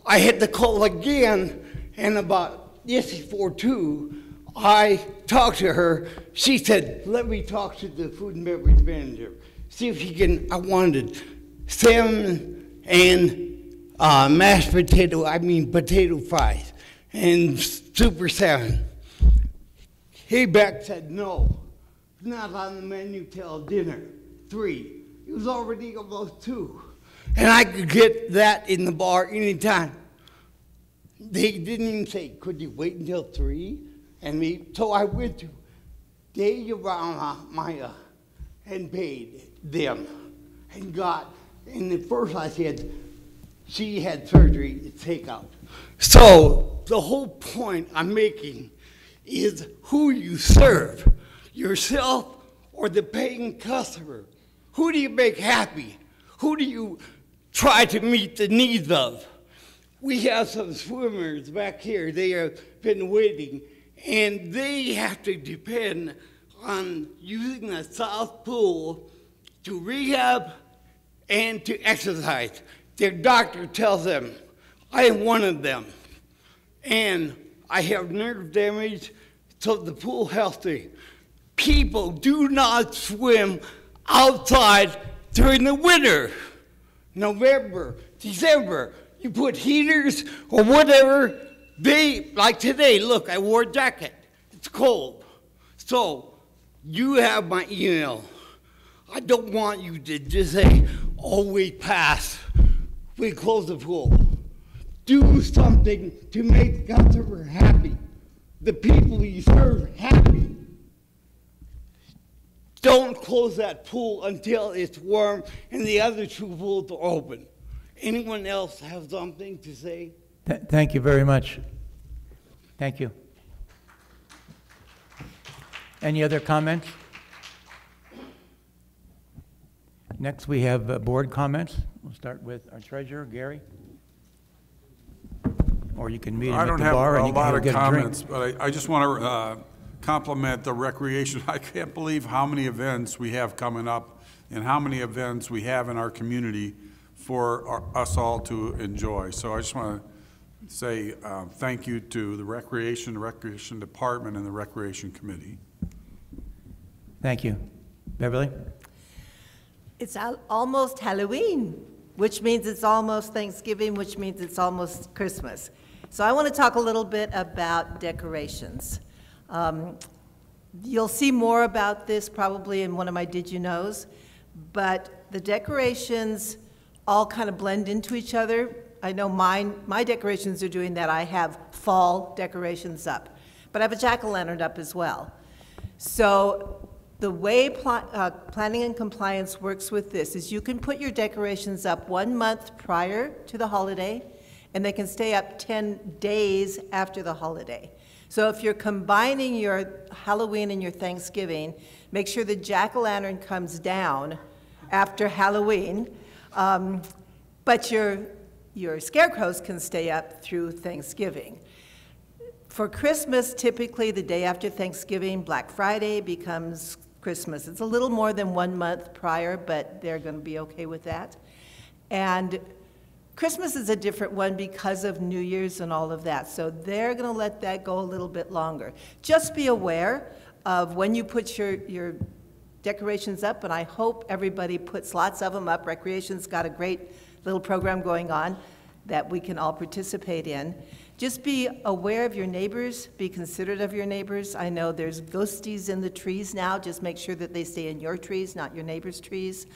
I had to call again, and about before 2, I talked to her. She said, let me talk to the food and beverage manager. See if he can, I wanted salmon and potato fries and super salmon. He back said, no, it's not on the menu till dinner, 3. It was already almost 2. And I could get that in the bar anytime. They didn't even say, could you wait until 3? So I went to Maya and paid them and and at first I said, she had surgery to take out. So the whole point I'm making is who you serve, yourself or the paying customer. Who do you make happy? Who do you try to meet the needs of? We have some swimmers back here. They have been waiting, and they have to depend on using the south pool to rehab and to exercise. Their doctor tells them, I am one of them, and I have nerve damage, so the pool healthy. People do not swim outside during the winter, November, December. You put heaters or whatever. Like today, look, I wore a jacket. It's cold. So you have my email. I don't want you to just say, oh, we pass. We close the pool. Do something to make the customer happy. The people you serve happy. Don't close that pool until it's warm and the other 2 pools are open. Anyone else have something to say? Thank you very much. Thank you. Any other comments? Next, we have board comments. We'll start with our treasurer, Gary. Or you can meet him at the bar and you can get a drink. I don't have a lot of comments, but I just want to compliment the recreation. I can't believe how many events we have coming up and how many events we have in our community for us all to enjoy. So I just want to say thank you to the Recreation Department, and the Recreation Committee. Thank you. Beverly? It's almost Halloween, which means it's almost Thanksgiving, which means it's almost Christmas. So I want to talk a little bit about decorations. You'll see more about this probably in one of my Did You Knows, but the decorations all kind of blend into each other. I know my decorations are doing that. I have fall decorations up, but I have a jack-o'-lantern up as well. So the way planning and compliance works with this is you can put your decorations up 1 month prior to the holiday, and they can stay up 10 days after the holiday. So if you're combining your Halloween and your Thanksgiving, make sure the jack-o'-lantern comes down after Halloween, but your scarecrows can stay up through Thanksgiving. For Christmas, typically the day after Thanksgiving, Black Friday becomes Christmas. It's a little more than 1 month prior, but they're going to be okay with that. And Christmas is a different one because of New Year's and all of that, so they're going to let that go a little bit longer. Just be aware of when you put your decorations up, and I hope everybody puts lots of them up. Recreation's got a great little program going on that we can all participate in. Just be aware of your neighbors, be considerate of your neighbors. I know there's ghosties in the trees now. Just make sure that they stay in your trees, not your neighbors' trees.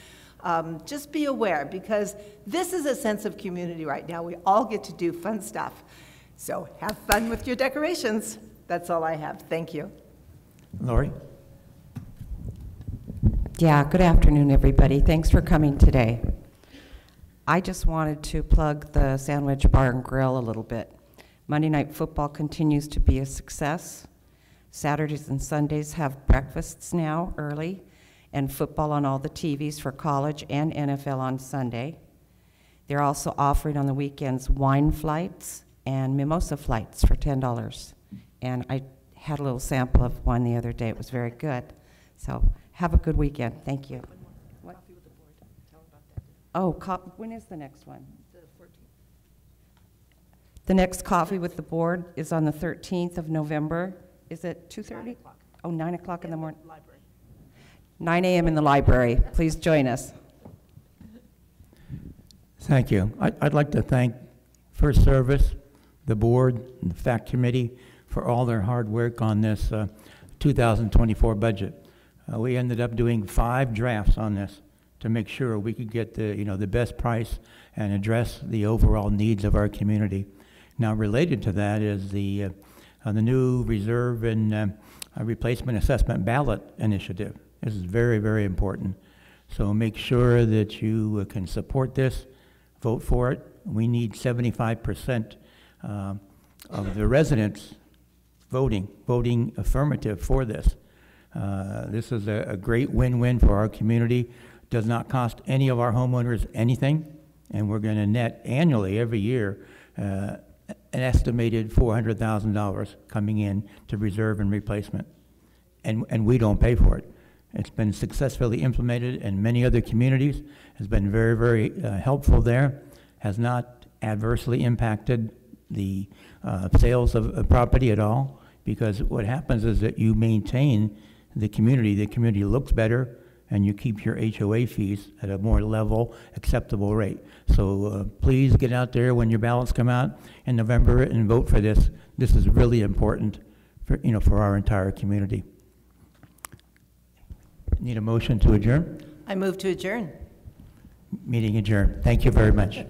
Just be aware, because this is a sense of community right now. We all get to do fun stuff. So have fun with your decorations. That's all I have. Thank you. Lori? Yeah, good afternoon, everybody. Thanks for coming today. I just wanted to plug the Sandwich Bar and Grill a little bit. Monday Night Football continues to be a success. Saturdays and Sundays have breakfasts now early, and football on all the TVs for college and NFL on Sunday. They're also offering on the weekends wine flights and mimosa flights for $10. And I had a little sample of one the other day. It was very good. So have a good weekend. Thank you. What? Oh, when is the next one? The 14th. The next Coffee with the Board is on the 13th of November. Is it 2:30? Oh, 9 o'clock in the morning. 9 a.m. in the library. Please join us. Thank you. I'd like to thank First Service, the board, and the FACT committee for all their hard work on this 2024 budget. We ended up doing 5 drafts on this to make sure we could get the best price and address the overall needs of our community. Now, related to that is the new reserve and replacement assessment ballot initiative. This is very, very important. So make sure that you can support this, vote for it. We need 75% of the residents voting affirmative for this. This is a great win-win for our community. Does not cost any of our homeowners anything, and we're going to net annually every year an estimated $400,000 coming in to reserve and replacement, and we don't pay for it. It's been successfully implemented in many other communities, has been very, very helpful there, has not adversely impacted the sales of property at all, because what happens is that you maintain the community looks better, and you keep your HOA fees at a more level, acceptable rate. So please get out there when your ballots come out in November and vote for this. This is really important for our entire community. Need a motion to adjourn? I move to adjourn. Meeting adjourned. Thank you very much.